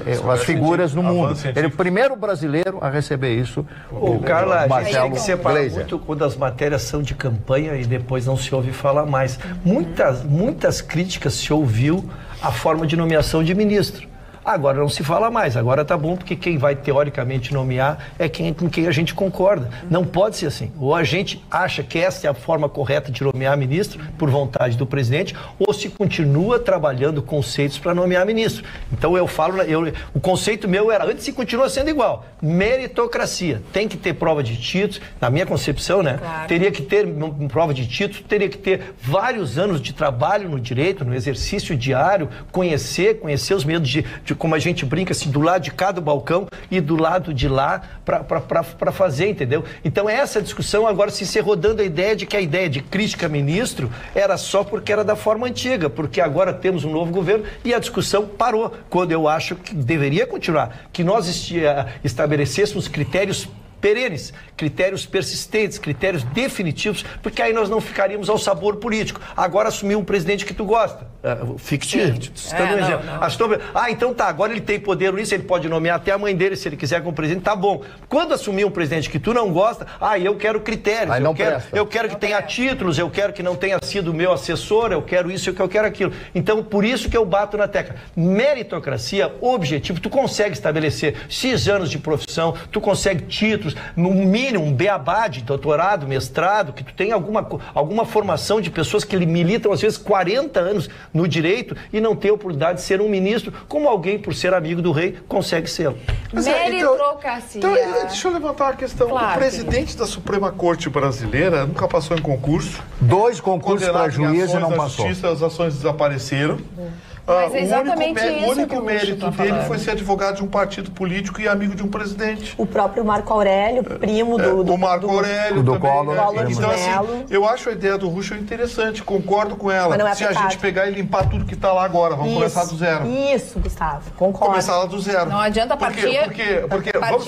Isso, as figuras no mundo. Ele é o primeiro brasileiro a receber isso.
O Carla, a gente tem que separar
Glazer.
muito quando as matérias são de campanha e depois não se ouve falar mais. Muitas críticas se ouviu à forma de nomeação de ministro. Agora não se fala mais, agora tá bom, porque quem vai teoricamente nomear é com quem a gente concorda. Não pode ser assim. Ou a gente acha que essa é a forma correta de nomear ministro, por vontade do presidente, ou se continua trabalhando conceitos para nomear ministro. Então eu falo, o conceito meu era, antes e continua sendo igual, meritocracia. Tem que ter prova de títulos, na minha concepção, né? Claro. Teria que ter prova de títulos, teria que ter vários anos de trabalho no direito, no exercício diário, conhecer os medos de como a gente brinca, assim, do lado de cada balcão e do lado de lá para fazer, entendeu? Então essa discussão agora se encerrou dando a ideia de que a ideia de crítica a ministro era só porque era da forma antiga, porque agora temos um novo governo e a discussão parou, quando eu acho que deveria continuar, que nós estabelecêssemos critérios perenes, critérios persistentes, critérios definitivos, porque aí nós não ficaríamos ao sabor político. Agora assumiu um presidente que tu gosta. Fictício. Então tá, agora ele tem poder nisso, ele pode nomear até a mãe dele, se ele quiser como presidente, tá bom. Quando assumir um presidente que tu não gosta, eu quero critérios, eu quero que tenha títulos, eu quero que não tenha sido meu assessor, eu quero isso, eu quero aquilo. Então, por isso que eu bato na tecla. Meritocracia, objetivo, tu consegue estabelecer X anos de profissão, tu consegue títulos, no mínimo um beabá de doutorado, mestrado, que tu tem alguma formação de pessoas que militam às vezes 40 anos no direito e não tem a oportunidade de ser um ministro, como alguém, por ser amigo do rei, consegue ser.
Meritocracia.
Então, deixa eu levantar uma questão. Claro, o presidente da Suprema Corte brasileira nunca passou em concurso.
2 concursos para juiz e não passou.
As ações desapareceram.
Mas é exatamente
o único mérito dele foi ser advogado de um partido político e amigo de um presidente.
O próprio Marco Aurélio, primo do
Marco Aurélio
do
também,
Collor.
Então, assim, eu acho a ideia do Ruschel interessante, concordo com ela. Se a gente pegar e limpar tudo que está lá agora, vamos começar do zero.
Isso, Gustavo, concordo.
Começar lá do zero.
Não adianta partir.
Porque vamos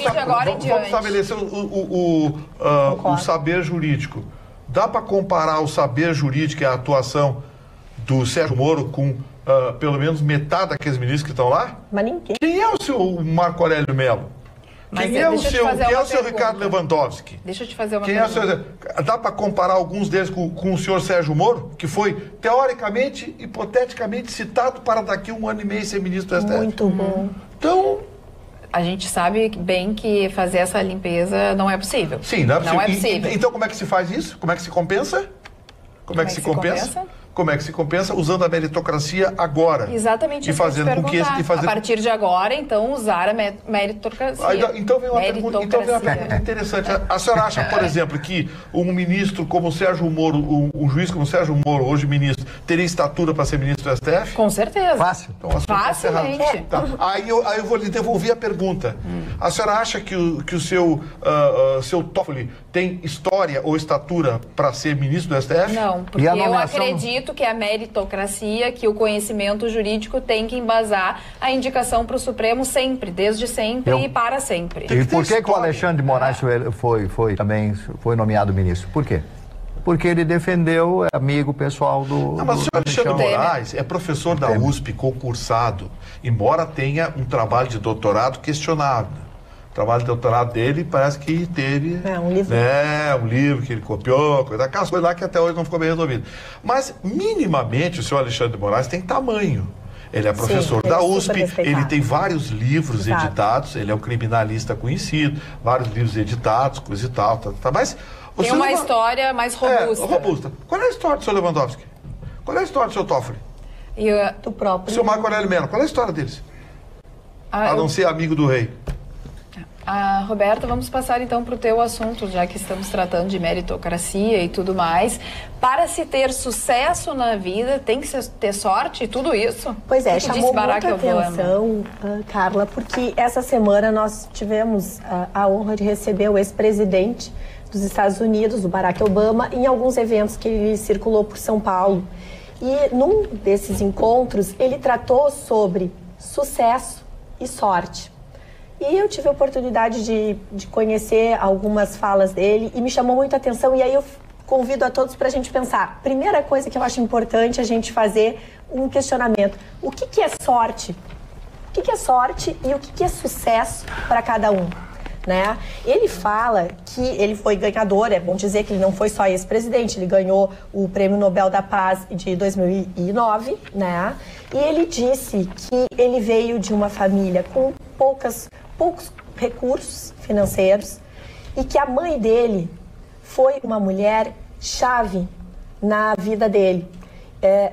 estabelecer o saber jurídico. Dá para comparar o saber jurídico e a atuação do Sérgio Moro com pelo menos metade daqueles ministros que estão lá?
Mas ninguém.
Quem é o seu Marco Aurélio Melo? Quem é o seu Ricardo Lewandowski?
Deixa eu te fazer uma pergunta.
Dá para comparar alguns deles com o senhor Sérgio Moro, que foi, teoricamente, hipoteticamente, citado para daqui 1 ano e meio ser ministro do STF?
Muito bom.
Então...
A gente sabe bem que fazer essa limpeza não é possível.
Sim, não é possível.
Não é possível.
Então, como é que se faz isso? Como é que se compensa? Como é que se compensa? Como é que se compensa? Usando a meritocracia agora.
Exatamente.
E fazendo com que
a partir de agora, então, usar a meritocracia.
Então vem uma pergunta interessante. A senhora acha, por exemplo, que um ministro como o Sérgio Moro, um juiz como o Sérgio Moro, hoje ministro, teria estatura para ser ministro do STF?
Com certeza.
Fácil.
Então,
facilmente.
Tá. Aí eu vou lhe devolver a pergunta. A senhora acha que o seu Toffoli tem história ou estatura para ser ministro do STF?
Não, porque eu acredito que a meritocracia, que o conhecimento jurídico tem que embasar a indicação para o Supremo sempre, desde sempre e para sempre.
E por que o Alexandre de Moraes foi nomeado ministro? Por quê? Porque ele defendeu, é amigo pessoal do...
Não, mas o senhor Alexandre de Moraes é professor da USP, concursado, embora tenha um trabalho de doutorado questionável. O trabalho de doutorado dele parece que teve...
um livro.
Um livro que ele copiou, aquelas coisas lá que até hoje não ficou bem resolvido. Mas, minimamente, o senhor Alexandre de Moraes tem tamanho. Ele é professor da USP, ele tem vários livros editados, ele é um criminalista conhecido, vários livros editados, coisa e tal. Mas...
Tem uma história mais robusta.
Qual é a história do seu Lewandowski? Qual é a história do seu Toffoli?
Do próprio.
Seu Marco Aurélio Melo, qual é a história deles? A não ser amigo do rei.
Roberta, vamos passar então para o teu assunto, já que estamos tratando de meritocracia e tudo mais. Para se ter sucesso na vida, tem que ter sorte e tudo isso?
Pois é, chamou muita atenção, Carla, porque essa semana nós tivemos a honra de receber o ex-presidente dos Estados Unidos, o Barack Obama, em alguns eventos que ele circulou por São Paulo. E num desses encontros, ele tratou sobre sucesso e sorte. E eu tive a oportunidade de conhecer algumas falas dele e me chamou muita atenção. E aí eu convido a todos para a gente pensar. Primeira coisa que eu acho importante a gente fazer um questionamento. O que é sorte? O que é sorte e o que é sucesso para cada um? Né? Ele fala que ele foi ganhador, é bom dizer que ele não foi só ex-presidente, ele ganhou o Prêmio Nobel da Paz de 2009, né? E ele disse que ele veio de uma família com poucos recursos financeiros e que a mãe dele foi uma mulher chave na vida dele.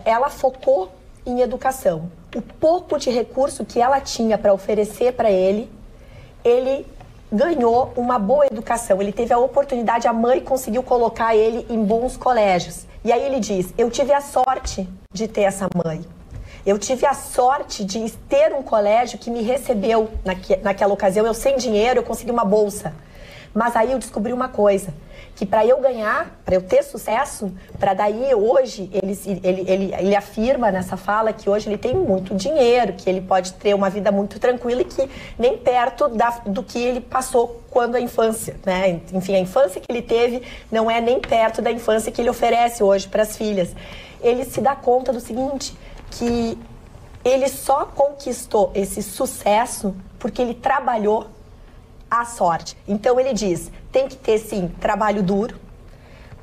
Ela focou em educação. O pouco de recurso que ela tinha para oferecer para ele ganhou uma boa educação. Ele teve a oportunidade, a mãe conseguiu colocar ele em bons colégios. E aí ele diz, eu tive a sorte de ter essa mãe. Eu tive a sorte de ter um colégio que me recebeu naquela ocasião. Eu sem dinheiro, eu consegui uma bolsa. Mas aí eu descobri uma coisa, que para eu ganhar, para eu ter sucesso, para daí hoje, ele afirma nessa fala que hoje ele tem muito dinheiro, que ele pode ter uma vida muito tranquila e que nem perto do que ele passou quando a infância, né? Enfim, a infância que ele teve não é nem perto da infância que ele oferece hoje para as filhas. Ele se dá conta do seguinte, que ele só conquistou esse sucesso porque ele trabalhou a sorte. Então ele diz, tem que ter sim trabalho duro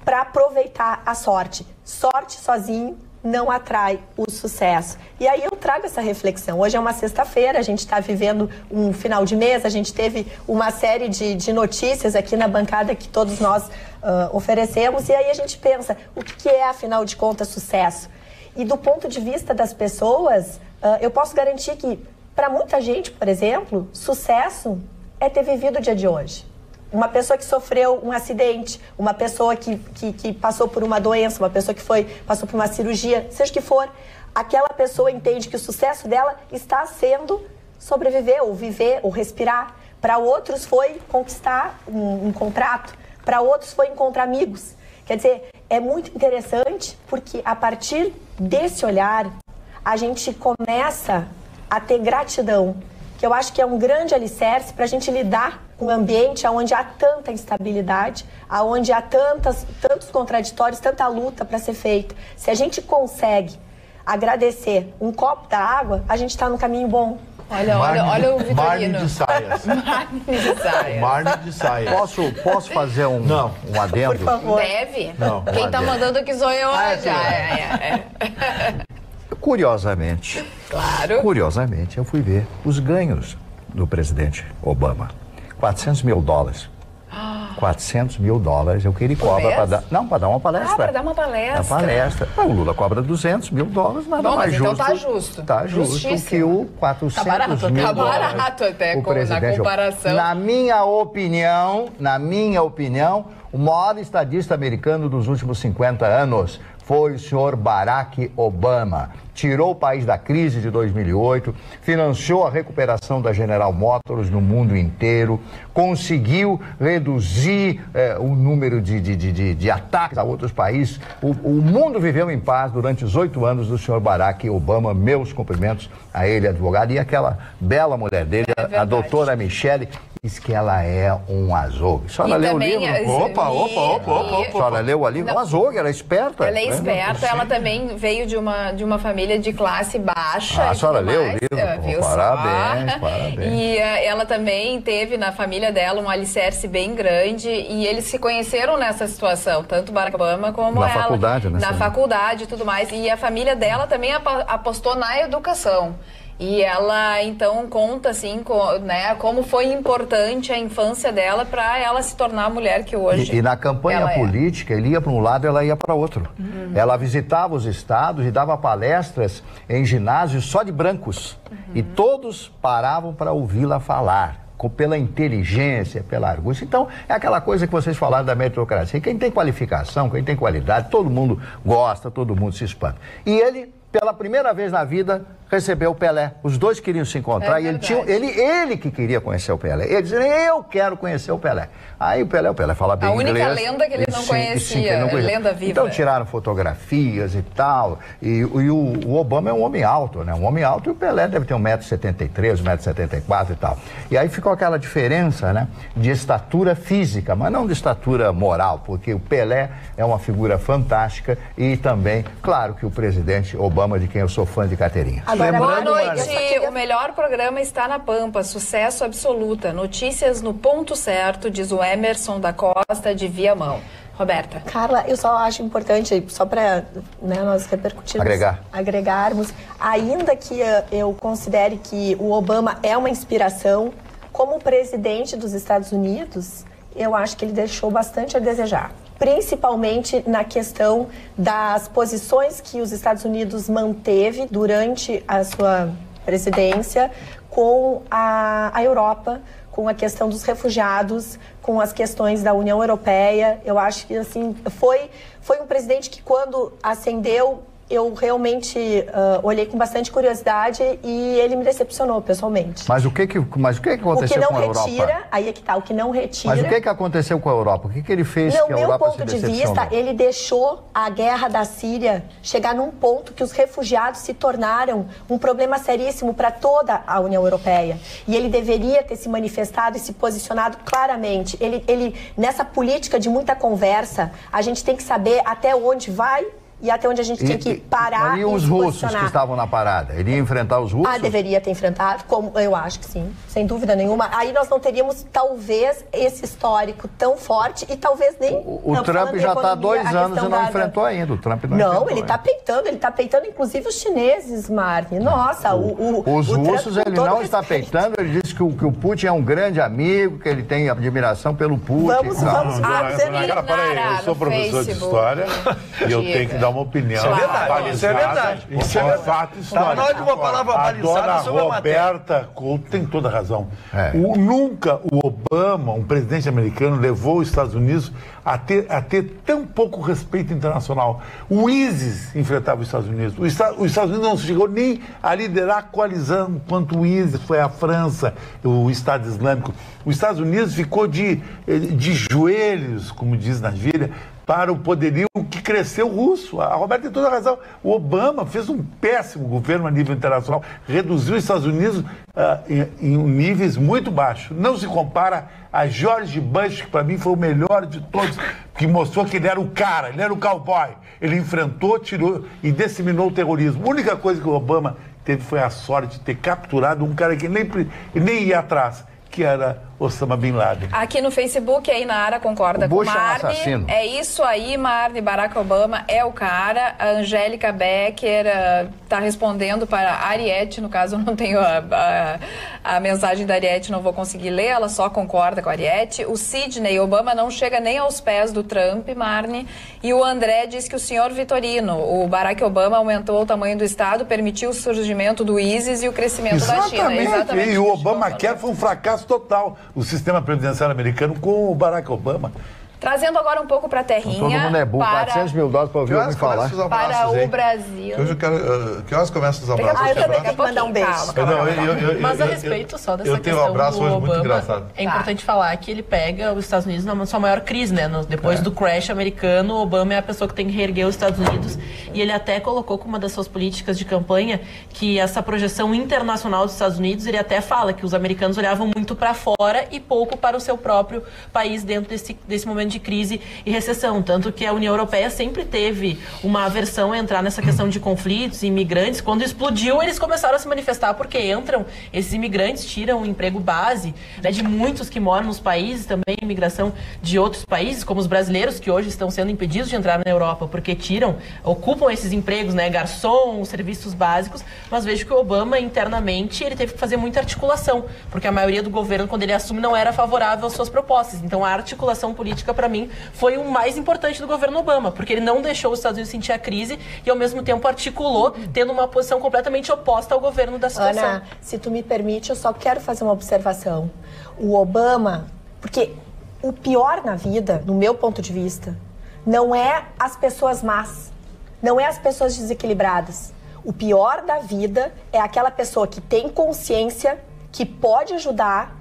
para aproveitar a sorte. Sorte sozinho não atrai o sucesso. E aí eu trago essa reflexão. Hoje é uma sexta-feira, a gente está vivendo um final de mês, a gente teve uma série de notícias aqui na bancada que todos nós oferecemos, e aí a gente pensa, o que é, afinal de contas, sucesso? E do ponto de vista das pessoas, eu posso garantir que, para muita gente, por exemplo, sucesso é ter vivido o dia de hoje. Uma pessoa que sofreu um acidente, uma pessoa que passou por uma doença, uma pessoa que passou por uma cirurgia, seja o que for, aquela pessoa entende que o sucesso dela está sendo sobreviver, ou viver, ou respirar. Para outros foi conquistar um contrato, para outros foi encontrar amigos. Quer dizer, é muito interessante porque a partir desse olhar a gente começa a ter gratidão, que eu acho que é um grande alicerce para a gente lidar com um ambiente onde há tanta instabilidade, onde há tantos contraditórios, tanta luta para ser feita. Se a gente consegue agradecer um copo da água, a gente está no caminho bom.
Olha o Vitorino.
Marne de saias.
Marne de saias.
Marne de saias.
Posso fazer um adendo?
Por favor.
Deve.
Não,
Quem está mandando aqui sou eu.
Curiosamente, eu fui ver os ganhos do presidente Obama. $400 mil. $400 mil eu queria cobra para dar. Não, para dar uma palestra.
Para dar uma palestra.
O Lula cobra $200 mil, nada
bom,
mais
mas
justo.
Então tá justo.
Tá justo que o $400 mil.
Tá barato até
o presidente,
na comparação.
Na minha opinião, o maior estadista americano dos últimos 50 anos foi o senhor Barack Obama. Tirou o país da crise de 2008, financiou a recuperação da General Motors no mundo inteiro, conseguiu reduzir o número de ataques a outros países. O mundo viveu em paz durante os 8 anos do senhor Barack Obama. Meus cumprimentos a ele, advogado, e aquela bela mulher dele, a doutora Michele. Diz que ela é um azougue. A senhora leu o livro?
Opa.
A senhora leu o livro? Um azougue, ela é esperta.
Ela é esperta, ela também veio de uma família de classe baixa.
A senhora leu o livro? Parabéns.
E ela também teve na família dela um alicerce bem grande e eles se conheceram nessa situação, tanto Barack Obama como
na
ela.
Faculdade, né?
Na faculdade e tudo mais. E a família dela também apostou na educação. E ela, então, conta, assim, como foi importante a infância dela para ela se tornar a mulher que hoje
E na campanha política, ele ia para um lado, ela ia para outro. Ela visitava os estados e dava palestras em ginásios só de brancos. E todos paravam para ouvi-la falar, pela inteligência, pela argúcia. Então, é aquela coisa que vocês falaram da meritocracia. Quem tem qualificação, quem tem qualidade, todo mundo gosta, todo mundo se espanta. E ele pela primeira vez na vida, recebeu o Pelé. Os dois queriam se encontrar e ele que queria conhecer o Pelé. Ele dizia, eu quero conhecer o Pelé. Aí o Pelé fala bem inglês.
A única lenda que ele não conhecia, lenda viva.
Então tiraram fotografias e tal. E o Obama é um homem alto, né? Um homem alto, e o Pelé deve ter 1,73 m, 1,74 m e tal. E aí ficou aquela diferença, né? De estatura física, mas não de estatura moral, porque o Pelé é uma figura fantástica e também, claro, que o presidente Obama, de quem eu sou fã de carteirinha.
Boa noite, o melhor programa está na Pampa, sucesso absoluta, notícias no ponto certo, diz o Emerson da Costa de Viamão. Roberta.
Carla, eu só acho importante, só para nós repercutirmos, agregarmos, ainda que eu considere que o Obama é uma inspiração, como presidente dos Estados Unidos, eu acho que ele deixou bastante a desejar. Principalmente na questão das posições que os Estados Unidos manteve durante a sua presidência com a Europa, com a questão dos refugiados, com as questões da União Europeia. Eu acho que assim, foi um presidente que, quando ascendeu, eu realmente olhei com bastante curiosidade e ele me decepcionou pessoalmente.
Mas o que aconteceu com a Europa?
Aí é que tá, o que não retira...
Mas o que aconteceu com a Europa? O que ele fez que a Europa se decepcionou?
No meu ponto de vista, ele deixou a guerra da Síria chegar num ponto que os refugiados se tornaram um problema seríssimo para toda a União Europeia. E ele deveria ter se manifestado e se posicionado claramente. Ele nessa política de muita conversa, a gente tem que saber até onde vai e até onde a gente tem que parar
e os russos que estavam na parada? Ele ia enfrentar os russos?
Deveria ter enfrentado, como eu acho que sim, sem dúvida nenhuma. Aí nós não teríamos, talvez, esse histórico tão forte e talvez nem...
O Trump já está há 2 anos e não enfrentou ainda. O Trump
não ele está peitando, inclusive os chineses, Marne. Nossa,
os russos ele não está peitando, ele disse que o Putin é um grande amigo, que ele tem admiração pelo Putin.
Vamos
peraí, eu sou professor de história e eu tenho que dar uma opinião.
Isso é verdade.
Isso é fato histórico.
Nós de uma palavra balizada sobre a matéria.
A dona Roberta Couto tem toda a razão. Nunca o Obama, um presidente americano, levou os Estados Unidos a ter tão pouco respeito internacional. O ISIS enfrentava os Estados Unidos. Os Estados Unidos não chegou nem a liderar a coalizão quanto o ISIS foi a França, o Estado Islâmico. Os Estados Unidos ficou de joelhos, como diz na gíria, para o poderio que cresceu russo. A Roberta tem toda a razão. O Obama fez um péssimo governo a nível internacional, reduziu os Estados Unidos em níveis muito baixos. Não se compara a George Bush, que para mim foi o melhor de todos, que mostrou que ele era o cara, ele era o cowboy. Ele enfrentou, tirou e disseminou o terrorismo. A única coisa que o Obama teve foi a sorte de ter capturado um cara que nem ia atrás, que era Osama Bin Laden.
Aqui no Facebook, a Inara concorda com o Marne. É isso aí, Marne. Barack Obama é o cara. A Angélica Becker está respondendo para a Ariete. No caso, eu não tenho a mensagem da Ariete, não vou conseguir ler. Ela só concorda com a Ariete. O Sidney, Obama não chega nem aos pés do Trump, Marne. E o André diz que o senhor Vitorino, o Barack Obama aumentou o tamanho do Estado, permitiu o surgimento do ISIS e o crescimento da China.
Exatamente. E o Obamacare foi um fracasso total. O sistema previdenciário americano com o Barack Obama.
Trazendo agora um pouco para a terrinha.
Todo mundo é burro, 400 mil dólares para ouvir alguém falar.
Para o Brasil.
Que horas começam os abraços?
Eu também tenho que mandar um beijo.
Mas a respeito só dessa questão
um abraço
do
hoje
Obama,
muito engraçado.
É importante falar que ele pega os Estados Unidos na sua maior crise, né? Depois do crash americano, o Obama é a pessoa que tem que reerguer os Estados Unidos. E ele até colocou como uma das suas políticas de campanha que essa projeção internacional dos Estados Unidos, ele até fala que os americanos olhavam muito para fora e pouco para o seu próprio país dentro desse momento de crise e recessão, tanto que a União Europeia sempre teve uma aversão a entrar nessa questão de conflitos e imigrantes. Quando explodiu, eles começaram a se manifestar porque entram, esses imigrantes tiram o emprego base, né, de muitos que moram nos países, também imigração de outros países, como os brasileiros que hoje estão sendo impedidos de entrar na Europa porque ocupam esses empregos, né, garçom, serviços básicos, mas vejo que o Obama internamente ele teve que fazer muita articulação, porque a maioria do governo, quando ele assume, não era favorável às suas propostas. Então a articulação política, para mim, foi o mais importante do governo Obama, porque ele não deixou os Estados Unidos sentir a crise e, ao mesmo tempo, articulou, tendo uma posição completamente oposta ao governo da situação.
Ana, se tu me permite, eu só quero fazer uma observação. O Obama, porque o pior na vida, no meu ponto de vista, não é as pessoas más, não é as pessoas desequilibradas. O pior da vida é aquela pessoa que tem consciência, que pode ajudar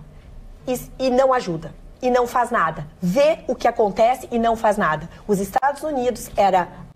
e não ajuda. E não faz nada. Vê o que acontece e não faz nada. Os Estados Unidos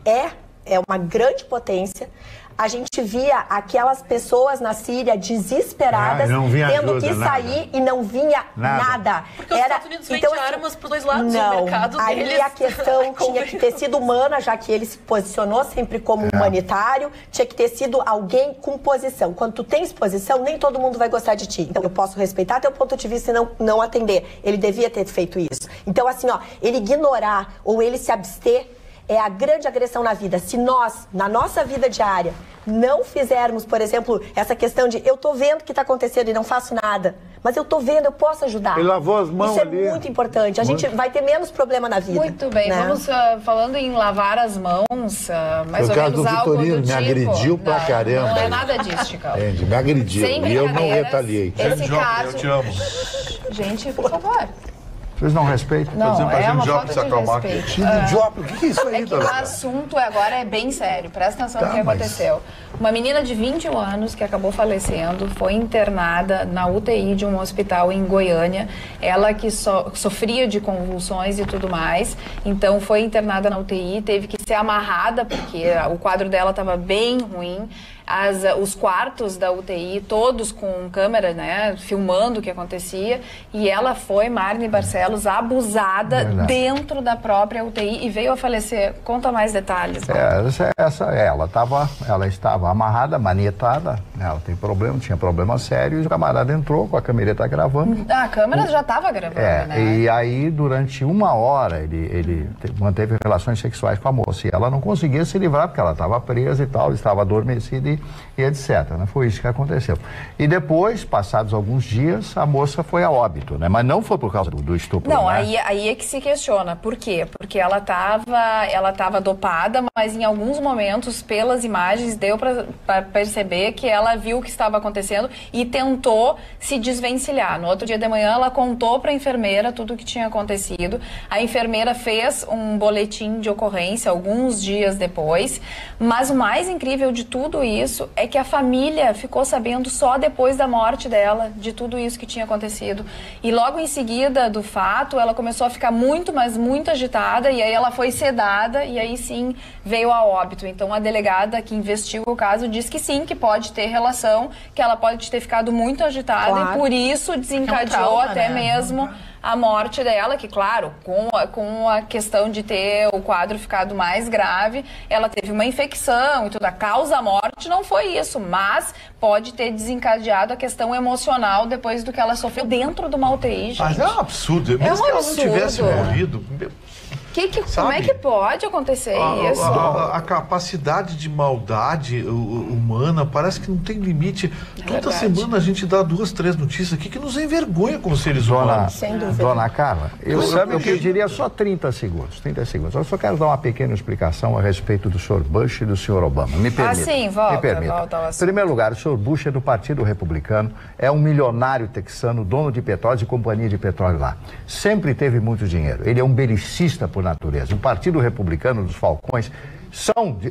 é uma grande potência. A gente via aquelas pessoas na Síria desesperadas, tendo que sair e não vinha nada.
Porque os Estados Unidos vendem armas para os dois lados.
Não,
o mercado
aí
deles...
a questão tinha que ter sido humana, já que ele se posicionou sempre como humanitário, tinha que ter sido alguém com posição. Quando tu tens posição, nem todo mundo vai gostar de ti. Então eu posso respeitar teu ponto de vista e não atender. Ele devia ter feito isso. Então assim, ele ignorar ou ele se abster é a grande agressão na vida. Se nós, na nossa vida diária, não fizermos, por exemplo, essa questão de eu tô vendo o que está acontecendo e não faço nada, mas eu tô vendo, eu posso ajudar.
Ele lavou as mãos ali.
Isso é muito importante. A gente vai ter menos problema na vida.
Muito bem.
Né?
Vamos falando em lavar as mãos, mais ou menos algo do tipo.
Me agrediu pra caramba.
Não é nada disso, Chico.
Me agrediu. E eu não retaliei.
Esse caso...
Eu te amo.
Gente, por favor.
Vocês não respeitam?
Não, é uma falta de respeito.
O que é isso aí,
que o assunto agora é bem sério. Presta atenção no que aconteceu. Uma menina de 21 anos que acabou falecendo foi internada na UTI de um hospital em Goiânia. Ela que sofria de convulsões e tudo mais. Então foi internada na UTI, teve que ser amarrada porque o quadro dela estava bem ruim. Os quartos da UTI, todos com câmera, né, filmando o que acontecia, e ela foi, Marne Barcelos, abusada dentro da própria UTI e veio a falecer. Conta mais detalhes.
Ela estava amarrada, manietada, ela tem problema, tinha problema sério, e o camarada entrou com a camereta gravando.
A câmera já estava gravando, né?
E aí, durante 1 hora, ele manteve relações sexuais com a moça, e ela não conseguia se livrar, porque ela estava presa e tal, estava adormecida e etc. Né? Foi isso que aconteceu. E depois, passados alguns dias, a moça foi a óbito, né? Mas não foi por causa do estupro.
Não,
né?
aí é que se questiona. Por quê? Porque ela estava dopada, mas em alguns momentos, pelas imagens, deu para perceber que ela viu o que estava acontecendo e tentou se desvencilhar. No outro dia de manhã, ela contou para a enfermeira tudo o que tinha acontecido. A enfermeira fez um boletim de ocorrência alguns dias depois, mas o mais incrível de tudo isso é que a família ficou sabendo só depois da morte dela, de tudo isso que tinha acontecido. E logo em seguida do fato, ela começou a ficar muito, mas muito agitada, e aí ela foi sedada, e aí sim veio a óbito. Então a delegada que investiga o caso diz que sim, que pode ter relação, que ela pode ter ficado muito agitada, e por isso desencadeou até mesmo a morte dela, que claro, com a questão de ter o quadro ficado mais grave, ela teve uma infecção e tudo. A causa da morte não foi isso, mas pode ter desencadeado a questão emocional depois do que ela sofreu dentro de uma UTI, gente.
Mas é um absurdo. Mesmo que ela não tivesse morrido...
Como é que pode acontecer isso?
A capacidade de maldade humana parece que não tem limite. Toda semana a gente dá 2, 3 notícias aqui que nos envergonha como seres humanos.
Sem dúvida.
Dona Carla, eu pediria só 30 segundos. Eu só quero dar uma pequena explicação a respeito do Sr. Bush e do Sr. Obama. Me permita.
Sim, volta.
Em primeiro lugar, o Sr. Bush é do Partido Republicano, é um milionário texano, dono de petróleo e companhia de petróleo lá. Sempre teve muito dinheiro. Ele é um belicista por natureza. O Partido Republicano dos Falcões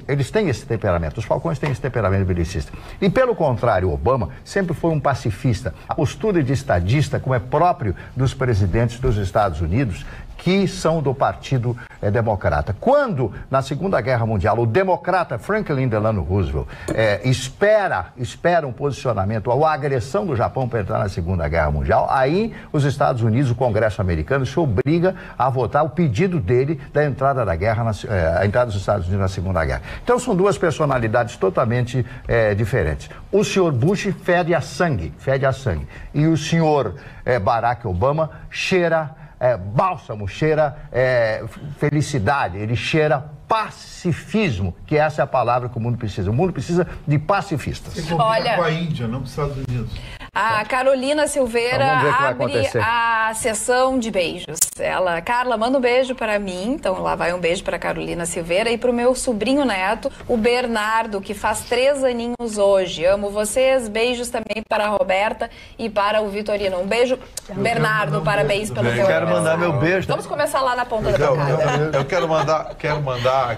eles têm esse temperamento, os Falcões têm esse temperamento belicista. E pelo contrário, Obama sempre foi um pacifista. A postura de estadista, como é próprio dos presidentes dos Estados Unidos, que são do Partido Democrata. Quando, na Segunda Guerra Mundial, o democrata Franklin Delano Roosevelt espera um posicionamento ou a agressão do Japão para entrar na Segunda Guerra Mundial, aí os Estados Unidos, o Congresso americano, se obriga a votar o pedido dele da entrada da guerra, a entrada dos Estados Unidos na Segunda Guerra. Então são duas personalidades totalmente diferentes. O senhor Bush fede a sangue. E o senhor Barack Obama cheira bálsamo, cheira felicidade, ele cheira pacifismo, que essa é a palavra que o mundo precisa. O mundo precisa de pacifistas.
Olha, com a Índia, não com os Estados Unidos.
A Carolina Silveira abre a sessão de beijos. Carla, manda um beijo para mim, então lá vai um beijo para Carolina Silveira e para o meu sobrinho neto, o Bernardo, que faz 3 aninhos hoje. Amo vocês, beijos também para a Roberta e para o Vitorino. Um beijo, Bernardo, parabéns pelo teu
aniversário. Quero mandar meu beijo.
Vamos começar lá na ponta da tocada.
Eu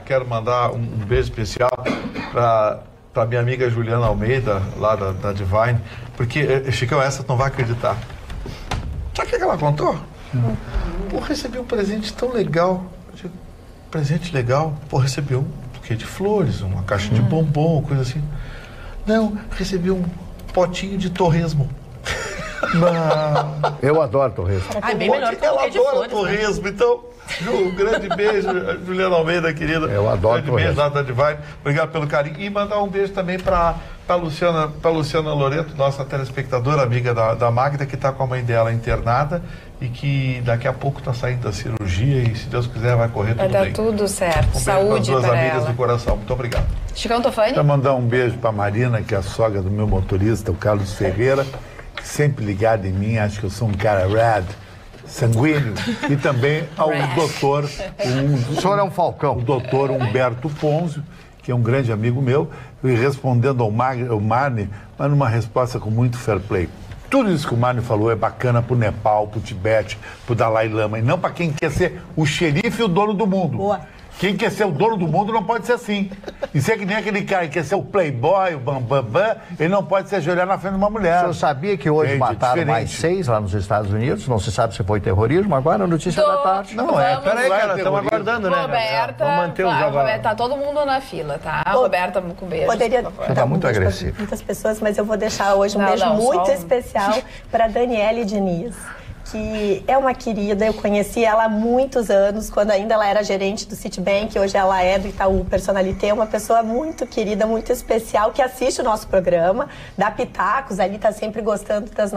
quero mandar um beijo especial para para minha amiga Juliana Almeida, lá da Divine, porque, Chicão, essa tu não vai acreditar. Sabe o que ela contou? Pô, recebi um presente tão legal. Presente legal? Pô, recebi um buquê de flores, uma caixa de bombom, coisa assim. Não, recebi um potinho de torresmo.
Eu adoro torresmo.
Ah, é bem melhor que
ela
de
adora
flores,
torresmo, né? Então, Ju, um grande beijo, Juliana Almeida, querida.
Eu adoro
torresmo. Beijo lá da Divine. Obrigado pelo carinho. E mandar um beijo também para Luciana Loreto, nossa telespectadora, amiga da Magda, que está com a mãe dela internada e que daqui a pouco está saindo da cirurgia e, se Deus quiser, vai correr tudo bem.
Vai dar tudo certo. Saúde para ela.
Duas amigas do coração. Muito obrigado.
Chicão Tofani?
Quero mandar um beijo para Marina, que é a sogra do meu motorista, o Carlos Ferreira, sempre ligado em mim, acho que eu sou um cara rad, sanguíneo, e também ao doutor...
O senhor é um falcão.
O doutor Humberto Ponzio, que é um grande amigo meu, e respondendo ao Marne, mas numa resposta com muito fair play. Tudo isso que o Marne falou é bacana pro Nepal, pro Tibete, pro Dalai Lama, e não para quem quer ser o xerife e o dono do mundo.
Boa.
Quem quer ser o dono do mundo não pode ser assim. Isso é que nem aquele cara que quer ser o playboy, o bambambam, ele não pode se ajoelhar na frente de uma mulher.
O senhor sabia que hoje mataram mais 6 lá nos Estados Unidos? Não se sabe se foi terrorismo, agora a notícia da tarde.
Não é, peraí, cara, estamos aguardando, né?
Roberta,
vamos manter o
Roberta, tá todo mundo na fila, tá? Roberta, com beijo.
Poderia
Tá muito agressivo.
Muitas pessoas, mas eu vou deixar hoje um beijo muito especial para Daniele Diniz, que é uma querida. Eu conheci ela há muitos anos, quando ainda ela era gerente do Citibank, hoje ela é do Itaú Personalité, é uma pessoa muito querida, muito especial, que assiste o nosso programa, dá pitacos, ali está sempre gostando das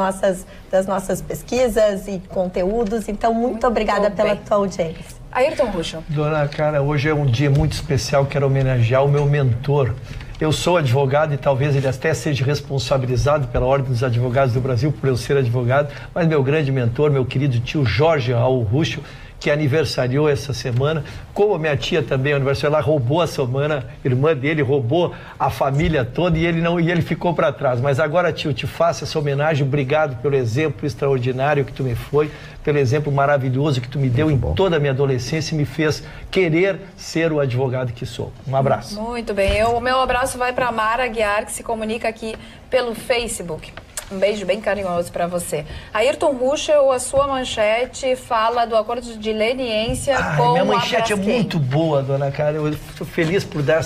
nossas pesquisas e conteúdos, então muito obrigada pela tua audiência.
Ayrton Ruschel.
Dona Cara, hoje é um dia muito especial, quero homenagear o meu mentor. Eu sou advogado e talvez ele até seja responsabilizado pela Ordem dos Advogados do Brasil por eu ser advogado, mas meu grande mentor, meu querido tio Jorge Raul Ruschel, que aniversariou essa semana, como a minha tia também aniversariou, ela roubou a semana, irmã dele roubou a família toda e ele ficou para trás. Mas agora, tio, te faço essa homenagem, obrigado pelo exemplo extraordinário que tu me foi, pelo exemplo maravilhoso que tu me deu em toda a minha adolescência e me fez querer ser o advogado que sou. Um abraço.
Muito bem, o meu abraço vai para Mara Aguiar, que se comunica aqui pelo Facebook. Um beijo bem carinhoso para você. Ayrton Ruschel, a sua manchete fala do acordo de leniência com
minha
a
manchete
Braskem.
É muito boa, dona Cara. Eu estou feliz por dar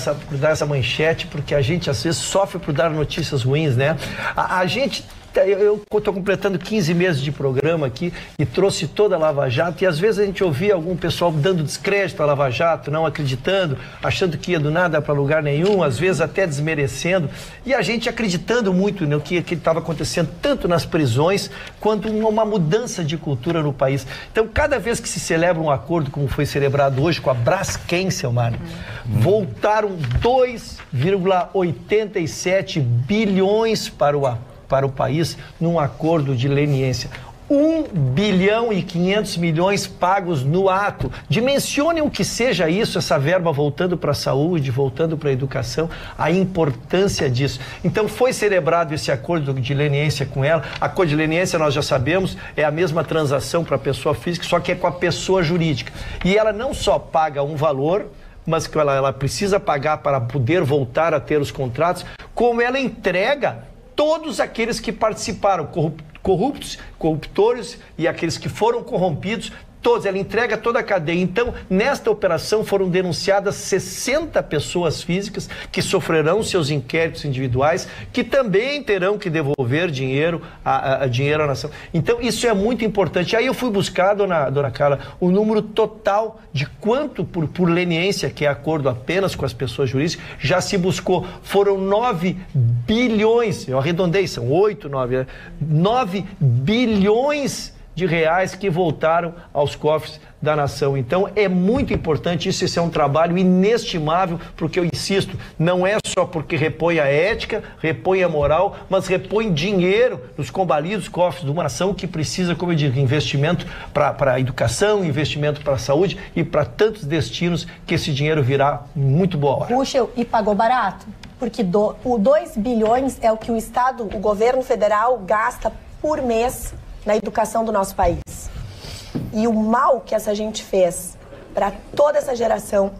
essa manchete, porque a gente às vezes sofre por dar notícias ruins, né? A gente... Eu estou completando 15 meses de programa aqui e trouxe toda a Lava Jato, e às vezes a gente ouvia algum pessoal dando descrédito à Lava Jato, não acreditando, achando que ia do nada para lugar nenhum, às vezes até desmerecendo, e a gente acreditando muito no que estava acontecendo tanto nas prisões quanto uma mudança de cultura no país. Então, cada vez que se celebra um acordo como foi celebrado hoje com a Braskem, seu Mário, voltaram 2,87 bilhões para o país num acordo de leniência. 1 bilhão e 500 milhões pagos no ato. Dimensionem o que seja isso, essa verba voltando para a saúde, voltando para a educação, a importância disso. Então foi celebrado esse acordo de leniência com ela. Acordo de leniência, nós já sabemos, é a mesma transação para a pessoa física, só que é com a pessoa jurídica. E ela não só paga um valor, mas que ela precisa pagar para poder voltar a ter os contratos, como ela entrega todos aqueles que participaram, corruptores e aqueles que foram corrompidos, todos, ela entrega toda a cadeia. Então, nesta operação foram denunciadas 60 pessoas físicas que sofrerão seus inquéritos individuais, que também terão que devolver dinheiro à nação. Então, isso é muito importante. Aí eu fui buscar, dona Carla, o número total de quanto por leniência, que é acordo apenas com as pessoas jurídicas, já se buscou. Foram 9 bilhões, eu arredondei, são 8, 9, 9 bilhões de reais que voltaram aos cofres da nação. Então é muito importante isso, esse é um trabalho inestimável, porque eu insisto, não é só porque repõe a ética, repõe a moral, mas repõe dinheiro nos combalidos cofres de uma nação que precisa, como eu digo, investimento para a educação, investimento para a saúde e para tantos destinos que esse dinheiro virá muito boa hora.
Ruschel, e pagou barato? Porque o 2 bilhões é o que o governo federal gasta por mês na educação do nosso país. E o mal que essa gente fez para toda essa geração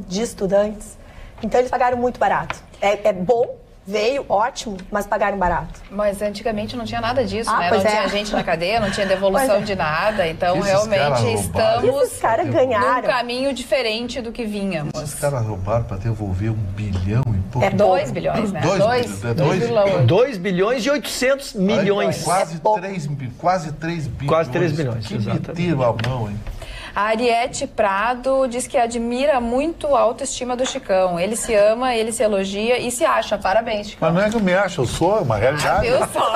de estudantes, então eles pagaram muito barato. É bom Veio, ótimo, mas pagaram barato.
Mas antigamente não tinha nada disso, né?
Não
tinha gente na cadeia, não tinha devolução de nada. Então, realmente, estamos
ganharam
num caminho diferente do que vínhamos.
Esses caras roubaram para devolver 1 bilhão e pouco.
2 bilhões, né?
2 bilhões e 800 milhões.
Quase 3 bilhões.
Quase 3 bilhões,
que meteram a mão, hein?
A Ariete Prado diz que admira muito a autoestima do Chicão. Ele se ama, ele se elogia e se acha. Parabéns, Chicão.
Mas não é que eu me acho, eu sou uma realidade.
Viu só?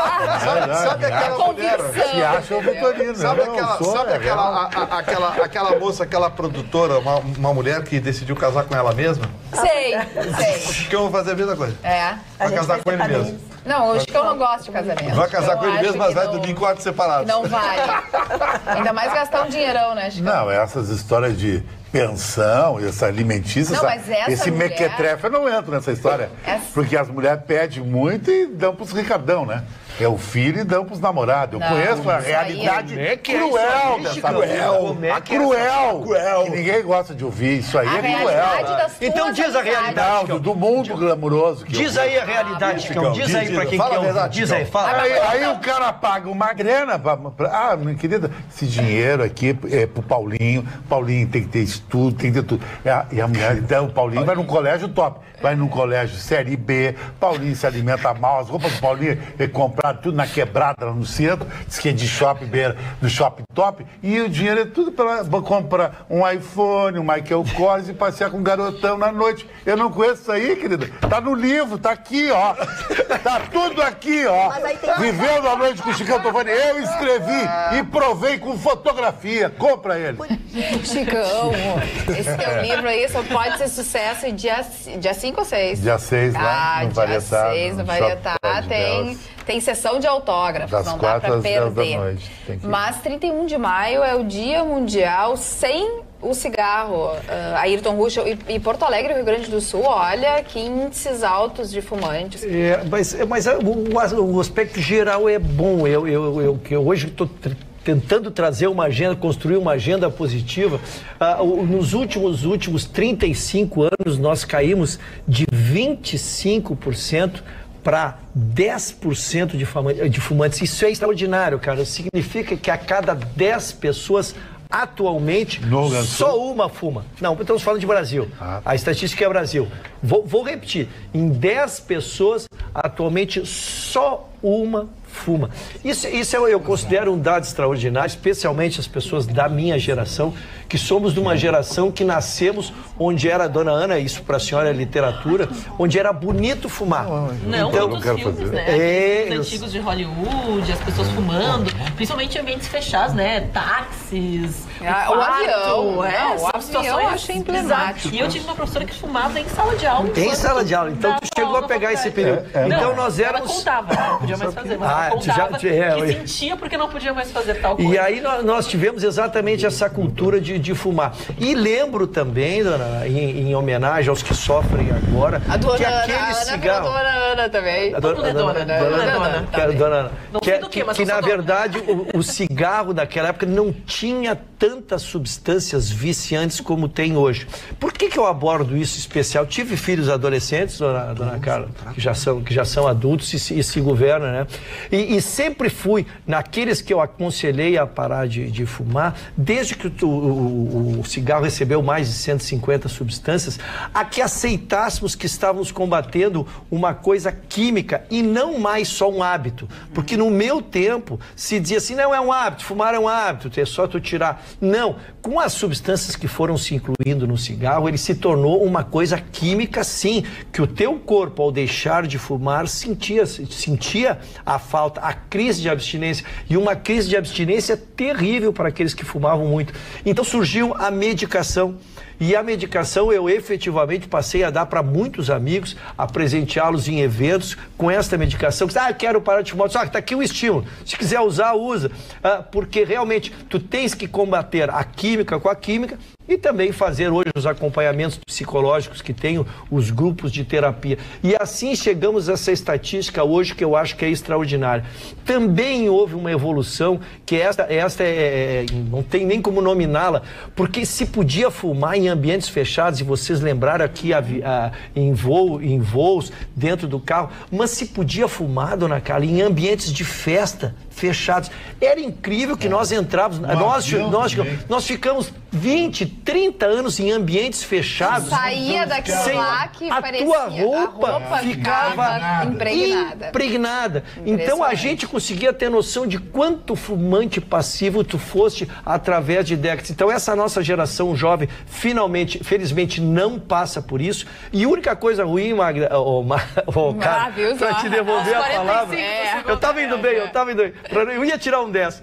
Sabe aquela mulher?
Se acha, eu Vitorino.
Sabe aquela moça, aquela produtora, uma mulher que decidiu casar com ela mesma?
Sei.
O Chicão vai fazer a mesma coisa. Vai casar com ele mesmo.
Não, o Chicão não gosta de casamento.
Vai casar com ele mesmo, mas vai dormir em quartos separados.
Não vai. Ainda mais gastar um dinheirão, né, Chicão?
Não, essas histórias de pensão, essa alimentícia, esse mequetrefe, eu não entro nessa história. Porque as mulheres pedem muito e dão pros ricardão, né? É o filho e dão pros namorados. Eu conheço a realidade cruel dessa mulher. Cruel. Que ninguém gosta de ouvir. Isso aí é cruel.
Então diz a realidade.
Do mundo glamouroso.
Diz aí a realidade, Chicão. Diz aí pra quem quer ouvir. Diz aí, fala.
Aí o cara paga uma grana pra... minha querida, esse dinheiro aqui é pro Paulinho. Paulinho tem que ter estudo, tem que ter tudo. E a mulher, então, o Paulinho vai num colégio top. Vai num colégio série B, Paulinho se alimenta mal, as roupas do Paulinho é comprar tudo na quebrada lá no centro, diz que é de shopping, do shopping top, e o dinheiro é tudo para comprar um iPhone, um Michael Kors e passear com um garotão na noite. Eu não conheço isso aí, querida. Tá no livro, tá aqui, ó. Tá tudo aqui, ó. Vivendo a Noite com o Chicão Tofani. Eu escrevi e provei com fotografia. Compra ele.
Chicão, esse teu livro aí só pode ser sucesso dia 5 ou 6?
Dia 6, lá no Varietá.
Dia 6 no Varietá tem sessão de autógrafos, não dá pra perder. Mas 31 de maio é o Dia Mundial sem o cigarro. Ayrton Ruschel e Porto Alegre, Rio Grande do Sul, olha que índices altos de fumantes.
Mas o aspecto geral é bom. Eu hoje estou tentando trazer uma agenda, construir uma agenda positiva. Nos últimos 35 anos, nós caímos de 25% para 10% de fumantes. Isso é extraordinário, cara. Significa que a cada 10 pessoas atualmente, só uma fuma. Não, estamos falando de Brasil. A estatística é Brasil. Vou repetir. Em 10 pessoas, atualmente, só uma fuma. Isso eu considero um dado extraordinário, especialmente as pessoas da minha geração, que somos de uma geração que nascemos onde era, dona Ana, isso para a senhora é literatura, onde era bonito fumar.
Não, então, muitos filmes, né? Os antigos de Hollywood, as pessoas fumando, principalmente em ambientes fechados, né? Táxis,
o avião. O avião eu achei emblemático.
E eu tive uma professora que fumava em sala de aula.
Em sala de aula. Então tu chegou a pegar esse período. Então nós éramos...
Ela contava, não podia mais fazer, mas ela contava que sentia porque não podia mais fazer tal coisa.
E aí nós tivemos exatamente essa cultura de fumar. E lembro também, dona, em homenagem aos que sofrem agora, que aquele cigarro...
A dona Ana também.
A dona Ana. Que na verdade o cigarro daquela época não tinha tantas substâncias viciantes como tem hoje. Por que eu abordo isso especial? Tive filhos adolescentes, dona Carla, que já são adultos e se governam, né? E sempre fui naqueles que eu aconselhei a parar de fumar, desde que o cigarro recebeu mais de 150 substâncias, a que aceitássemos que estávamos combatendo uma coisa química e não mais só um hábito. Porque no meu tempo se dizia assim, não é um hábito, fumar é um hábito, é só tu tirar. Não, com as substâncias que foram se incluindo no cigarro, ele se tornou uma coisa química, sim, que o teu corpo, ao deixar de fumar, sentia a falta, a crise de abstinência. E uma crise de abstinência terrível para aqueles que fumavam muito. Então surgiu a medicação. E a medicação eu efetivamente passei a dar para muitos amigos, a presenteá-los em eventos com esta medicação. Eu quero parar de fumar. Está aqui o estímulo. Se quiser usar, usa. Porque realmente tu tens que combater a química com a química E também fazer hoje os acompanhamentos psicológicos que tem os grupos de terapia. E assim chegamos a essa estatística hoje que eu acho que é extraordinária. Também houve uma evolução que esta não tem nem como nominá-la, porque se podia fumar em ambientes fechados, e vocês lembraram aqui em voos, dentro do carro, mas se podia fumar, dona Carla, em ambientes de festa, fechados. Era incrível que nós entrávamos, nós ficamos 20, 30 anos em ambientes fechados.
Saía daquilo lá que parecia,
a roupa ficava impregnada. Então a gente conseguia ter noção de quanto fumante passivo tu foste através de décadas. Então essa nossa geração jovem, felizmente não passa por isso. E a única coisa ruim, Magda, cara, para te devolver a palavra, eu estava indo bem, eu ia tirar um 10.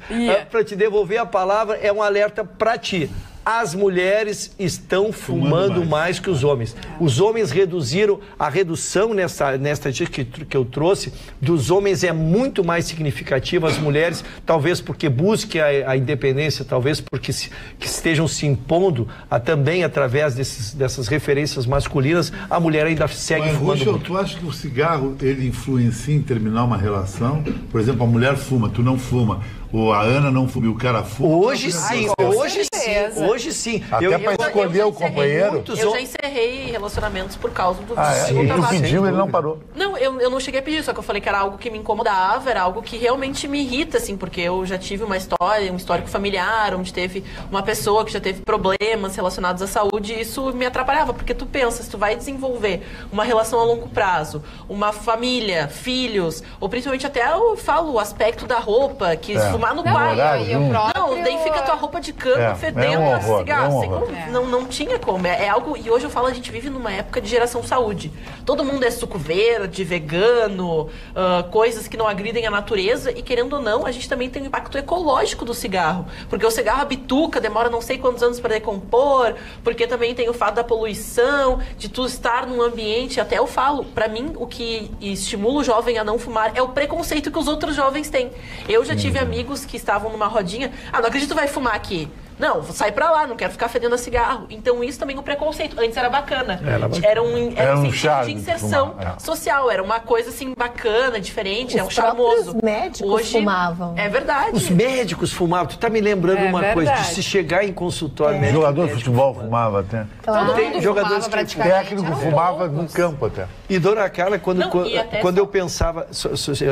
Para te devolver a palavra, é um alerta para ti. As mulheres estão fumando mais que os homens. Os homens reduziram, a redução nesta estatística que eu trouxe, dos homens é muito mais significativa. As mulheres, talvez porque busquem a independência, talvez porque que estejam se impondo também através dessas referências masculinas, a mulher ainda segue fumando.
Mas, tu acha que o cigarro, ele influencia em terminar uma relação? Por exemplo, a mulher fuma, tu não fuma. Ou a Ana não fuma, o cara fuma.
Hoje sim.
Até para escolher o companheiro.
Eu já encerrei relacionamentos por causa do
e tu pediu, ele não parou.
Não, eu não cheguei a pedir, só que eu falei que era algo que me incomodava, era algo que realmente me irrita, assim, porque eu já tive uma história, um histórico familiar, onde teve uma pessoa que já teve problemas relacionados à saúde, e isso me atrapalhava, porque tu pensa, se tu vai desenvolver uma relação a longo prazo, uma família, filhos, ou principalmente até eu falo o aspecto da roupa, que fumar no quarto. Não, daí fica a tua roupa de cama fedendo a cigarro. Não tinha como. É algo. E hoje eu falo, a gente vive numa época de geração saúde. Todo mundo é suco verde, vegano, coisas que não agridem a natureza. E querendo ou não, a gente também tem um impacto ecológico do cigarro. Porque o cigarro habituca, demora não sei quantos anos para decompor. Porque também tem o fato da poluição, de tu estar num ambiente. Até eu falo, para mim, o que estimula o jovem a não fumar é o preconceito que os outros jovens têm. Eu já tive amigos que estavam numa rodinha. Não acredito que vai fumar aqui. Não, sai pra lá, não quero ficar fedendo a cigarro. Então isso também é um preconceito. Antes era bacana. Era um sentido de inserção social. Era uma coisa assim bacana, diferente, um charmoso.
Os médicos hoje fumavam.
É verdade.
Os médicos fumavam. Tu tá me lembrando uma coisa, de se chegar em consultório.
Jogador de futebol fumava até.
Todo mundo
jogadores
fumava,
que técnico fumava no campo até.
E dona Carla, quando eu pensava,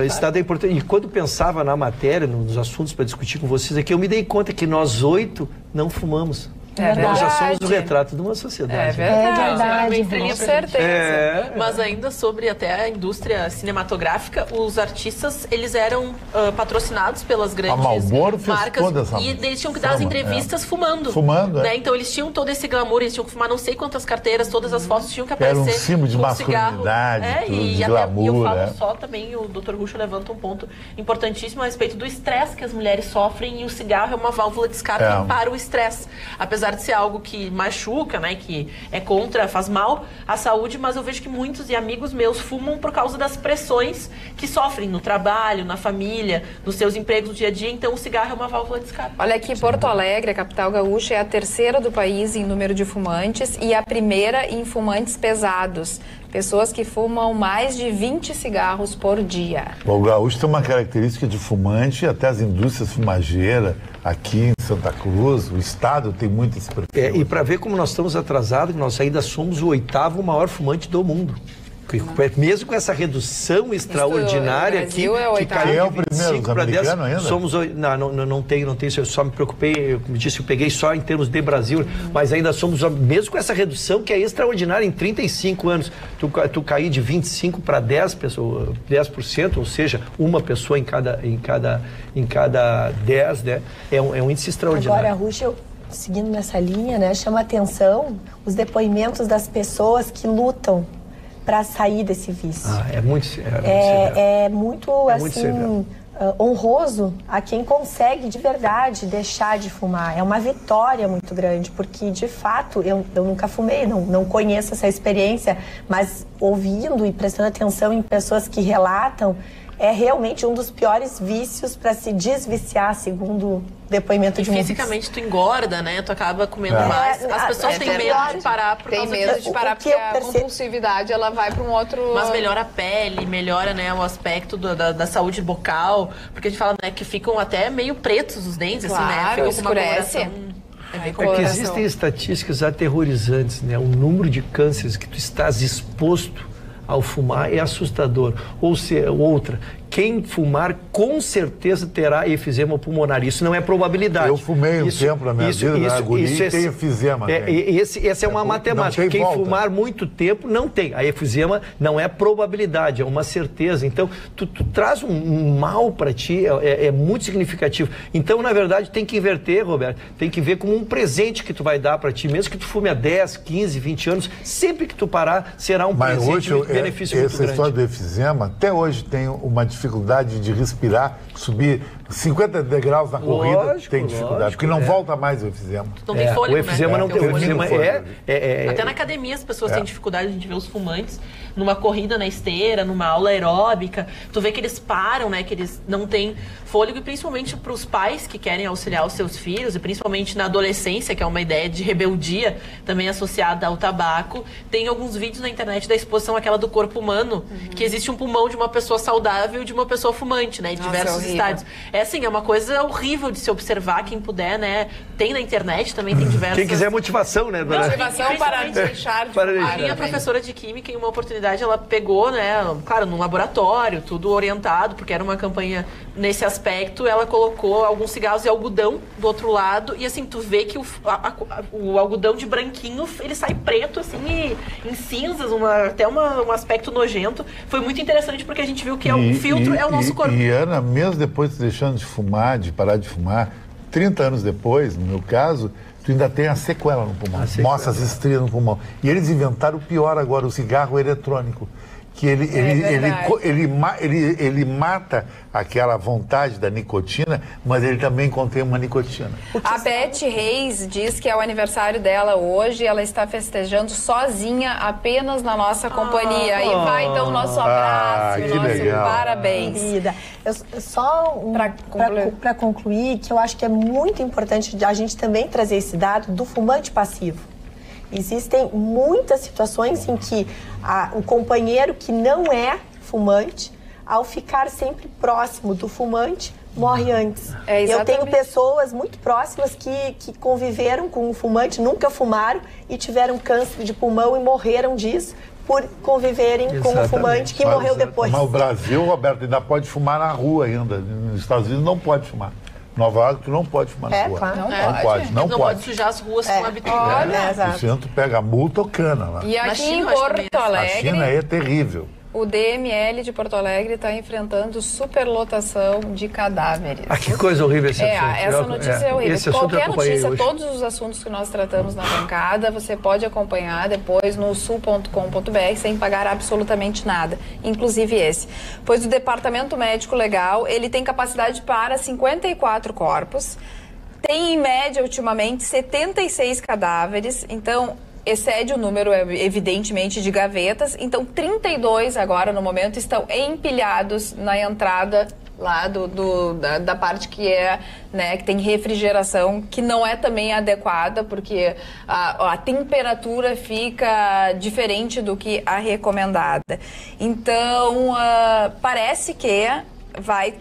estado é importante, e quando pensava na matéria, nos assuntos para discutir com vocês aqui, eu me dei conta que nós 8 não fumamos. Nós já somos o retrato de uma sociedade.
É verdade. Com certeza.
Mas ainda sobre até a indústria cinematográfica, os artistas, eles eram patrocinados pelas grandes marcas e eles tinham que dar as entrevistas fumando. Né? Então eles tinham todo esse glamour, eles tinham que fumar não sei quantas carteiras, todas as fotos tinham que aparecer.
Era um símbolo de masculinidade, de glamour.
E eu falo só também, o Dr. Rucho levanta um ponto importantíssimo a respeito do estresse que as mulheres sofrem, e o cigarro é uma válvula de escape para o estresse. Apesar de ser algo que machuca, né, que é contra, faz mal à saúde, mas eu vejo que muitos e amigos meus fumam por causa das pressões que sofrem no trabalho, na família, nos seus empregos do dia a dia. Então o cigarro é uma válvula de escape.
Olha aqui, Porto Alegre, a capital gaúcha, é a terceira do país em número de fumantes e a primeira em fumantes pesados. Pessoas que fumam mais de 20 cigarros por dia.
O gaúcho tem uma característica de fumante, até as indústrias fumageiras, aqui em Santa Cruz, o estado tem muito esse perfil.
E para ver como nós estamos atrasados, nós ainda somos o 8º maior fumante do mundo. Mesmo com essa redução extraordinária que caiu de 25 para 10, somos... Não tenho, eu só me preocupei, como disse, eu peguei só em termos de Brasil, mas ainda somos, mesmo com essa redução que é extraordinária, em 35 anos, tu cair de 25 para 10%, ou seja, uma pessoa em cada 10, né? É um índice extraordinário.
Agora, Rucho, seguindo nessa linha, né, chama atenção os depoimentos das pessoas que lutam para sair desse vício.
É muito
honroso a quem consegue de verdade deixar de fumar. É uma vitória muito grande, porque de fato eu nunca fumei, não conheço essa experiência, mas ouvindo e prestando atenção em pessoas que relatam, é realmente um dos piores vícios para se desviciar, segundo depoimento de muitos.
Fisicamente tu engorda, né? Tu acaba comendo mais. As pessoas têm medo de parar por causa
medo de parar porque a compulsividade ela vai para um outro...
Mas melhora a pele, melhora, né, o aspecto da saúde bucal, porque a gente fala, né, que ficam até meio pretos os dentes,
claro,
assim, né? Ficam
escurece.
Com uma
que existem estatísticas aterrorizantes, né? O número de cânceres que tu estás exposto ao fumar é assustador. Outra, quem fumar com certeza terá efizema pulmonar. Isso não é probabilidade.
Eu fumei um tempo na minha vida, na agonia, e tem efizema.
Essa é uma matemática. Quem fumar muito tempo não tem. A efizema não é probabilidade, é uma certeza. Então, tu traz um mal para ti, é muito significativo. Então, na verdade, tem que inverter, Roberto. Tem que ver como um presente que tu vai dar para ti. Mesmo que tu fume há 10, 15, 20 anos, sempre que tu parar, será um presente de benefício muito grande.
Essa história do efizema, até hoje tem uma dificuldade de respirar, subir 50 degraus na corrida, tem dificuldade, porque não volta mais o efizema.
Não tem fôlego,
o efizema, né? Não tem o efizema.
Até na academia as pessoas têm dificuldade, a gente vê os fumantes numa corrida na esteira, numa aula aeróbica, tu vê que eles param, né, que eles não têm fôlego, e principalmente para os pais que querem auxiliar os seus filhos, e principalmente na adolescência, que é uma ideia de rebeldia também associada ao tabaco. Tem alguns vídeos na internet da exposição aquela do corpo humano, que existe um pulmão de uma pessoa saudável e de uma pessoa fumante, né, em diversos estádios. É assim, é uma coisa horrível de se observar, quem puder, né, tem na internet também, tem diversas...
Quem quiser motivação, né, dona?
Motivação para deixar de fumar.
A minha professora de Química, em uma oportunidade, ela pegou, né, claro, num laboratório, tudo orientado, porque era uma campanha nesse aspecto, ela colocou alguns cigarros de algodão do outro lado, e assim, tu vê que o algodão de branquinho, ele sai preto, assim, em cinzas, até um aspecto nojento. Foi muito interessante, porque a gente viu que o filtro é o nosso corpo.
E Ana, mesmo depois de deixando de fumar, de parar de fumar, 30 anos depois, no meu caso, tu ainda tem a sequela no pulmão, mostra as estrias no pulmão. E eles inventaram o pior agora, o cigarro eletrônico, que ele mata aquela vontade da nicotina, mas ele também contém uma nicotina.
A Beth Reis diz que é o aniversário dela hoje, ela está festejando sozinha, apenas na nossa companhia. Aí vai então o nosso abraço, o nosso legal. Parabéns.
Querida, só para concluir, que eu acho que é muito importante a gente também trazer esse dado do fumante passivo. Existem muitas situações em que o companheiro que não é fumante, ao ficar sempre próximo do fumante, morre antes. Eu tenho pessoas muito próximas que conviveram com um fumante, nunca fumaram e tiveram câncer de pulmão e morreram disso por conviverem com um fumante que morreu depois.
Mas o Brasil, Roberto, ainda pode fumar na rua ainda. Nos Estados Unidos não pode fumar. Nova York, tu não pode fumar na rua.
Claro.
Não pode sujar as ruas com habitual.
Senão tu pega multa ou cana lá.
E aqui em Porto Alegre...
A China é terrível.
O DML de Porto Alegre está enfrentando superlotação de cadáveres.
Que coisa horrível esse assunto.
Essa notícia é horrível. Qualquer notícia, hoje. Todos os assuntos que nós tratamos na bancada, você pode acompanhar depois no sul.com.br sem pagar absolutamente nada, inclusive esse. Pois o Departamento Médico Legal, ele tem capacidade para 54 corpos, tem em média, ultimamente, 76 cadáveres, então... excede o número, evidentemente, de gavetas. Então, 32 agora, no momento, estão empilhados na entrada lá da parte que né, que tem refrigeração, que não é também adequada, porque a temperatura fica diferente do que a recomendada. Então, parece que...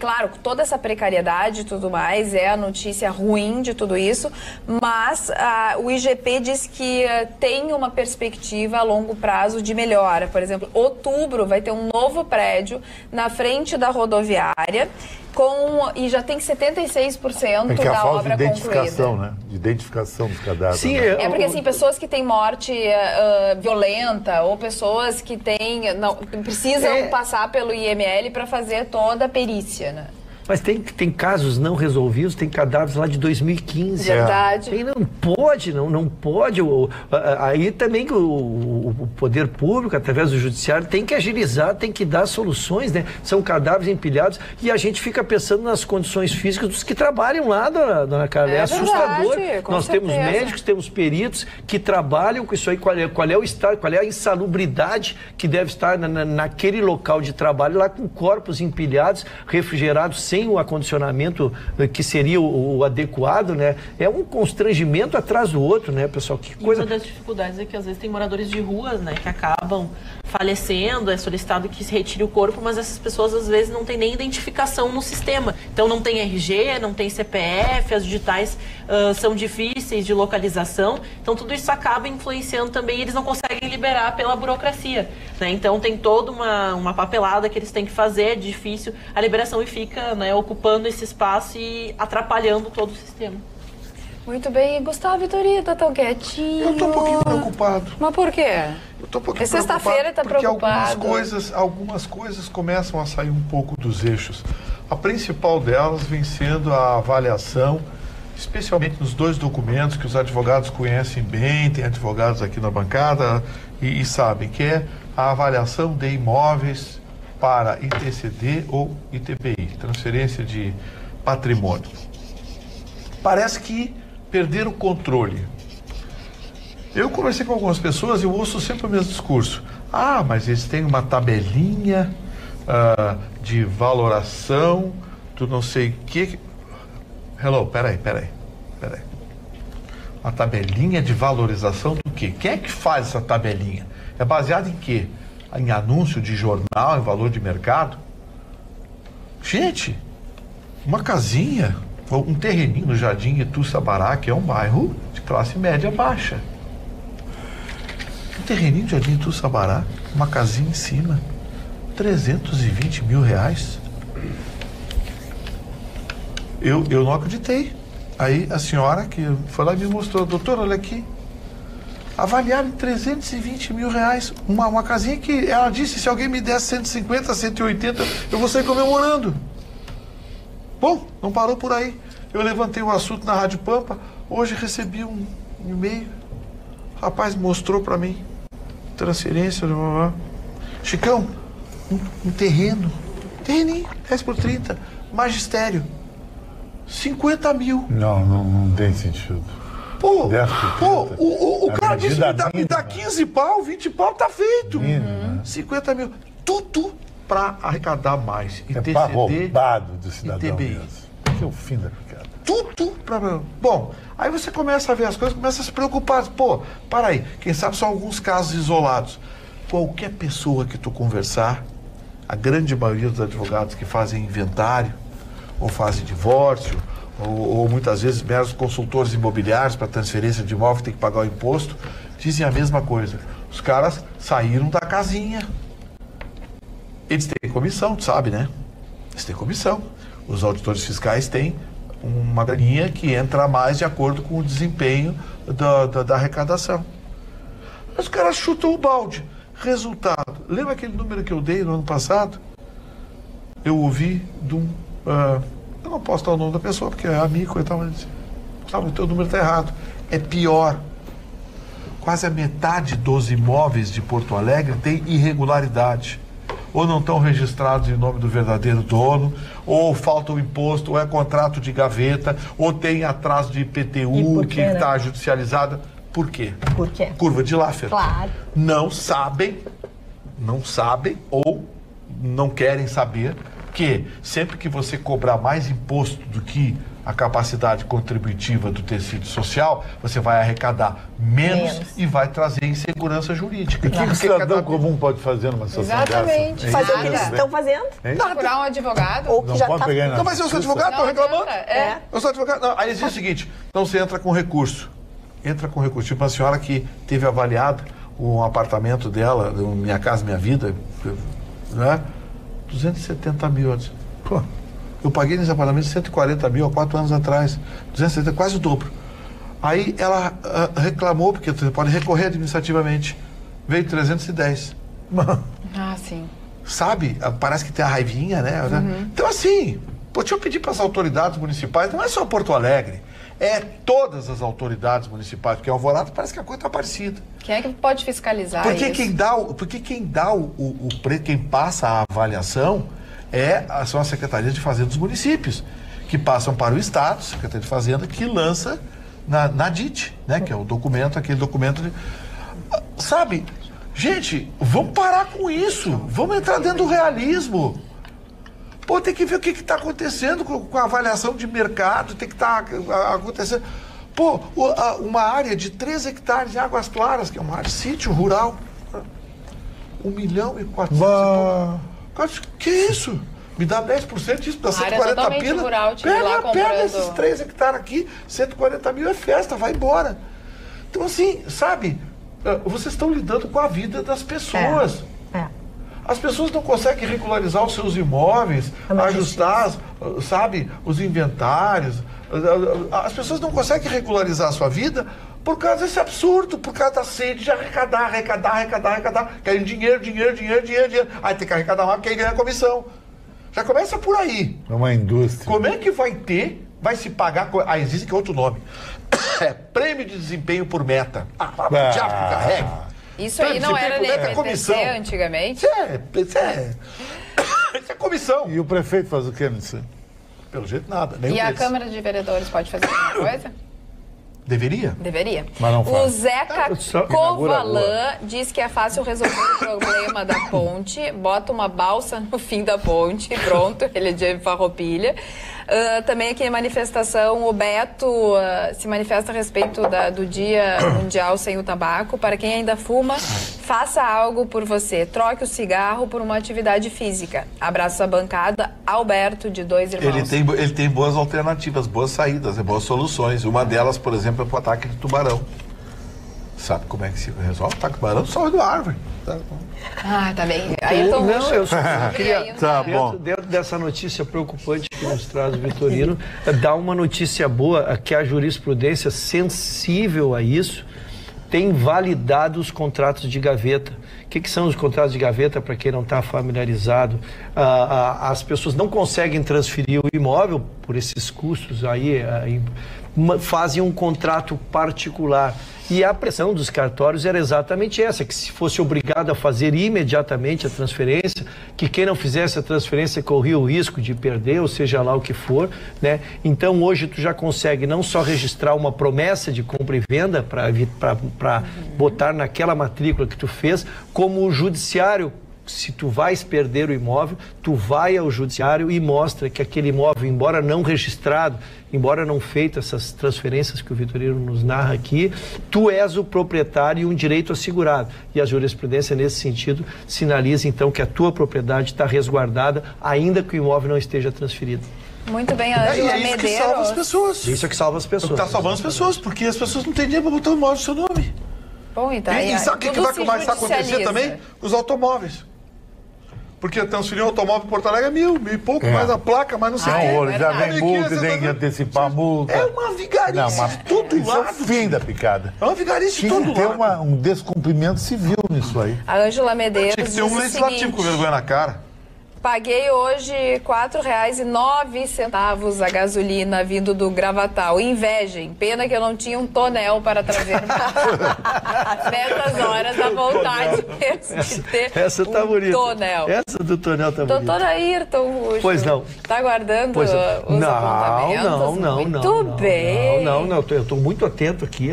claro, toda essa precariedade e tudo mais, é a notícia ruim de tudo isso, mas o IGP diz que tem uma perspectiva a longo prazo de melhora. Por exemplo, outubro vai ter um novo prédio na frente da rodoviária, e já tem 76% da obra
de identificação,
concluída.
Né? De identificação dos cadáveres.
Sim,
né?
Porque assim, pessoas que têm morte violenta ou pessoas que precisam passar pelo IML para fazer toda a perícia, né?
Mas tem casos não resolvidos, tem cadáveres lá de 2015.
Verdade.
E não pode. Aí também o poder público, através do judiciário, tem que agilizar, tem que dar soluções, né? São cadáveres empilhados e a gente fica pensando nas condições físicas dos que trabalham lá, dona Carla. É assustador. Nós temos médicos, temos peritos que trabalham com isso aí, qual é o estado, qual é a insalubridade que deve estar naquele local de trabalho, lá com corpos empilhados, refrigerados, sem o acondicionamento que seria o adequado, né? É um constrangimento atrás do outro, né, pessoal? Que coisa...
Uma das dificuldades é que às vezes tem moradores de ruas, né, que acabam falecendo, é solicitado que se retire o corpo, mas essas pessoas às vezes não têm nem identificação no sistema. Então não tem RG, não tem CPF, as digitais são difíceis de localização, então tudo isso acaba influenciando também, eles não conseguem liberar pela burocracia, né? Então tem toda uma papelada que eles têm que fazer, é difícil a liberação e fica, né, ocupando esse espaço e atrapalhando todo o sistema.
Muito bem, Gustavo Vitorino, tá tão quietinho.
Eu tô um pouquinho preocupado.
Mas por quê?
Eu tô um pouquinho
É sexta-feira e tá preocupado.
Porque algumas coisas começam a sair um pouco dos eixos. A principal delas vem sendo a avaliação, especialmente nos 2 documentos que os advogados conhecem bem, tem advogados aqui na bancada e sabem, que é a avaliação de imóveis para ITCD ou ITBI, transferência de patrimônio. Parece que perderam o controle. Eu conversei com algumas pessoas e eu ouço sempre o mesmo discurso. Ah, mas eles têm uma tabelinha de valoração do não sei o que. Hello, peraí. Uma tabelinha de valorização do quê? Quem é que faz essa tabelinha? É baseado em quê? Em anúncio de jornal, em valor de mercado? Gente, uma casinha, um terreninho no Jardim Itu-Sabará, que é um bairro de classe média baixa. Um terreninho no Jardim Itu-Sabará, uma casinha em cima, 320 mil reais. Eu não acreditei. Aí a senhora que foi lá e me mostrou, doutor, olha aqui, avaliaram em 320 mil reais uma casinha que ela disse, se alguém me der 150, 180, eu vou sair comemorando. Bom, não parou por aí. Eu levantei o assunto na Rádio Pampa, hoje recebi um e-mail, o rapaz mostrou para mim, transferência, Chicão, um terreninho, 10 por 30, magistério, 50 mil.
Não tem sentido.
Pô, o cara disse me dá 15 pau, 20 pau, tá feito. 50 mil. Tudo para arrecadar mais.
É para roubado do cidadão
ITBI.
mesmo. Que é o fim da picada.
Tudo para... Bom, aí você começa a ver as coisas, começa a se preocupar. Pô, para aí. Quem sabe são alguns casos isolados. Qualquer pessoa que tu conversar, a grande maioria dos advogados que fazem inventário, ou fazem divórcio, ou muitas vezes meros consultores imobiliários para transferência de imóvel que tem que pagar o imposto, dizem a mesma coisa. Os caras saíram da casinha. Eles têm comissão, tu sabe, né? Eles têm comissão. Os auditores fiscais têm uma graninha que entra mais de acordo com o desempenho da arrecadação. Mas os caras chutam o balde. Resultado. Lembra aquele número que eu dei no ano passado? Eu ouvi de um... eu não posso dar o nome da pessoa, porque é amigo e tal, mas o teu número está errado. É pior. Quase a metade dos imóveis de Porto Alegre tem irregularidade. Ou não estão registrados em nome do verdadeiro dono, ou falta o imposto, ou é contrato de gaveta, ou tem atraso de IPTU que está judicializada. Por quê?
Por quê?
Curva de Laffer.
Claro.
Não sabem ou não querem saber que sempre que você cobrar mais imposto do que a capacidade contributiva do tecido social, você vai arrecadar menos e vai trazer insegurança jurídica.
O que o cidadão comum pode fazer numa situação dessa?
Exatamente.
Fazer o que eles estão fazendo?
Procurar um advogado.
Ou que
não
já
pode
tá...
pegar na
Não, mas eu sou advogado, estou reclamando.
Eu
sou advogado. Não, aí eles dizem o seguinte, então você entra com recurso. Entra com recurso. Tipo uma senhora que teve avaliado um apartamento dela, Minha Casa Minha Vida, né? 270 mil. Eu disse, pô, eu paguei nesse apartamento 140 mil há 4 anos atrás. 270, quase o dobro. Aí ela reclamou, porque você pode recorrer administrativamente. Veio 310.
Ah, sim.
Sabe? Parece que tem a raivinha, né? Então, assim, deixa eu pedir para as autoridades municipais, não é só Porto Alegre, é todas as autoridades municipais, porque Alvorada parece que a coisa está parecida.
Quem é que pode fiscalizar
porque
isso?
Quem passa a avaliação são as secretarias de Fazenda dos municípios, que passam para o Estado, Secretaria de Fazenda, que lança na DIT, né, que é o documento, aquele documento sabe, gente, vamos parar com isso, vamos entrar dentro do realismo. Tem que ver o que está acontecendo com a avaliação de mercado, tem que estar acontecendo. Uma área de 3 hectares em Águas Claras, que é uma área de sítio rural, 1.400.000. Que isso? Me dá 10% disso, dá 140 pila. Pega esses 3 hectares aqui, 140 mil é festa, vai embora. Então, assim, sabe, vocês estão lidando com a vida das pessoas. As pessoas não conseguem regularizar os seus imóveis, ajustar, sabe, os inventários. As pessoas não conseguem regularizar a sua vida por causa desse absurdo, por causa da sede de arrecadar. Querem dinheiro. Aí tem que arrecadar mais porque aí ganha comissão. Já começa por aí.
É uma indústria.
Como é que vai se pagar... existe que é outro nome. Prêmio de desempenho por meta. Já carrega.
Isso aí não era nem comissão antigamente?
Isso é comissão.
E o prefeito faz o quê nisso?
Pelo jeito, nada.
E a Câmara de Vereadores pode fazer alguma coisa?
Deveria?
Deveria.
Mas não faz.
O Zeca Covalan diz que é fácil resolver o problema da ponte, bota uma balsa no fim da ponte, pronto, ele é de Farroupilha. Também aqui em manifestação, o Beto se manifesta a respeito do Dia Mundial Sem o Tabaco. Para quem ainda fuma, faça algo por você. Troque o cigarro por uma atividade física. Abraço à bancada, Alberto, de Dois Irmãos.
Ele tem boas alternativas, boas saídas, boas soluções. Uma delas, por exemplo, é para o ataque de tubarão. Sabe como é que se resolve? O ataque de tubarão sobe do árvore.
Tá bem. Ayrton Rocha.
Eu só queria, dentro dessa notícia preocupante que nos traz o Vitorino, dá uma notícia boa, que a jurisprudência sensível a isso tem validado os contratos de gaveta. O que são os contratos de gaveta, para quem não está familiarizado? As pessoas não conseguem transferir o imóvel por esses custos aí, fazem um contrato particular. E a pressão dos cartórios era exatamente essa, que se fosse obrigado a fazer imediatamente a transferência, que quem não fizesse a transferência corria o risco de perder, ou seja lá o que for, né? Então hoje tu já consegue não só registrar uma promessa de compra e venda para botar naquela matrícula que tu fez, como o judiciário, se tu vais perder o imóvel, tu vai ao judiciário e mostra que aquele imóvel, embora não registrado, embora não feito essas transferências que o Vitorino nos narra aqui, tu és o proprietário e um direito assegurado. E a jurisprudência, nesse sentido, sinaliza então que a tua propriedade está resguardada, ainda que o imóvel não esteja transferido.
Muito bem, Ângela Medeiros.
Que salva as pessoas.
Isso é que salva as pessoas.
Está salvando as pessoas, porque as pessoas não têm dinheiro para botar o imóvel no seu nome.
Bom,
e sabe o que vai começar a acontecer também? Os automóveis. Porque transferir um automóvel em Porto Alegre é mil e pouco, mais a placa, mas não sei o que.
Já vem multa, tem que antecipar a multa.
É uma vigarice de todo lado.
Isso é o fim da picada.
É uma vigarice de todo lado.
Tem um descumprimento civil nisso aí.
A Ângela Medeiros
tinha que ter um legislativo com vergonha na cara.
Paguei hoje R$ 4,09 a gasolina vindo do Gravatal. Invejem. Pena que eu não tinha um tonel para trazer. Nessas horas, a vontade mesmo de ter
essa tá bonita.
Tonel.
Essa do tonel tá bonita.
Doutor Ayrton Ruxo.
Pois não.
Está guardando os apontamentos?
Não.
Muito bem.
Não. Eu estou muito atento aqui,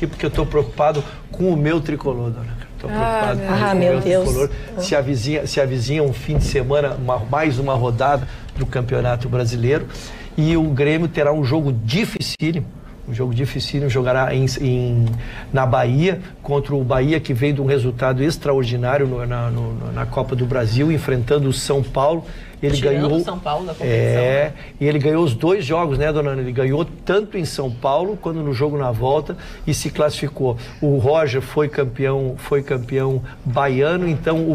porque eu estou preocupado com o meu tricolor, dona. Estou preocupado com o meu tricolor. Se avizinha um fim de semana, mais uma rodada do Campeonato Brasileiro, e o Grêmio terá um jogo dificílimo. Jogará na Bahia, contra o Bahia, que veio de um resultado extraordinário na Copa do Brasil, enfrentando o São Paulo. Ele ganhou
São Paulo da competição.
E ele ganhou os 2 jogos, né, dona Ana? Ele ganhou tanto em São Paulo quanto no jogo na volta e se classificou. O Roger foi campeão baiano, então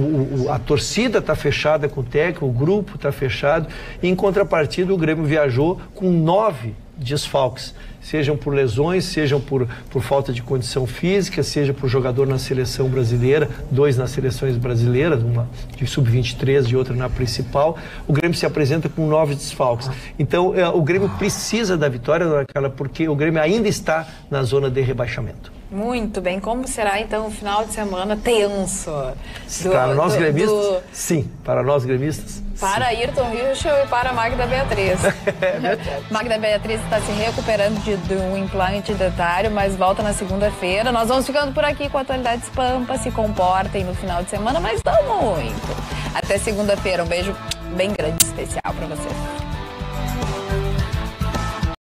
a torcida está fechada com o técnico, o grupo está fechado. E, em contrapartida, o Grêmio viajou com 9 desfalques, sejam por lesões, sejam por falta de condição física, seja por jogador na seleção brasileira, 2 nas seleções brasileiras, uma de sub-23 e outra na principal. O Grêmio se apresenta com 9 desfalques. Então, o Grêmio precisa da vitória, porque o Grêmio ainda está na zona de rebaixamento.
Muito bem. Como será, então, o final de semana tenso?
Para nós gremistas, sim. Para nós gremistas,
para
sim.
Ayrton Rischel e para Magda Beatriz. Magda Beatriz está se recuperando de um implante dentário, mas volta na segunda-feira. Nós vamos ficando por aqui com Atualidades Pampa. Se comportem no final de semana, mas não muito. Até segunda-feira. Um beijo bem grande, especial para vocês.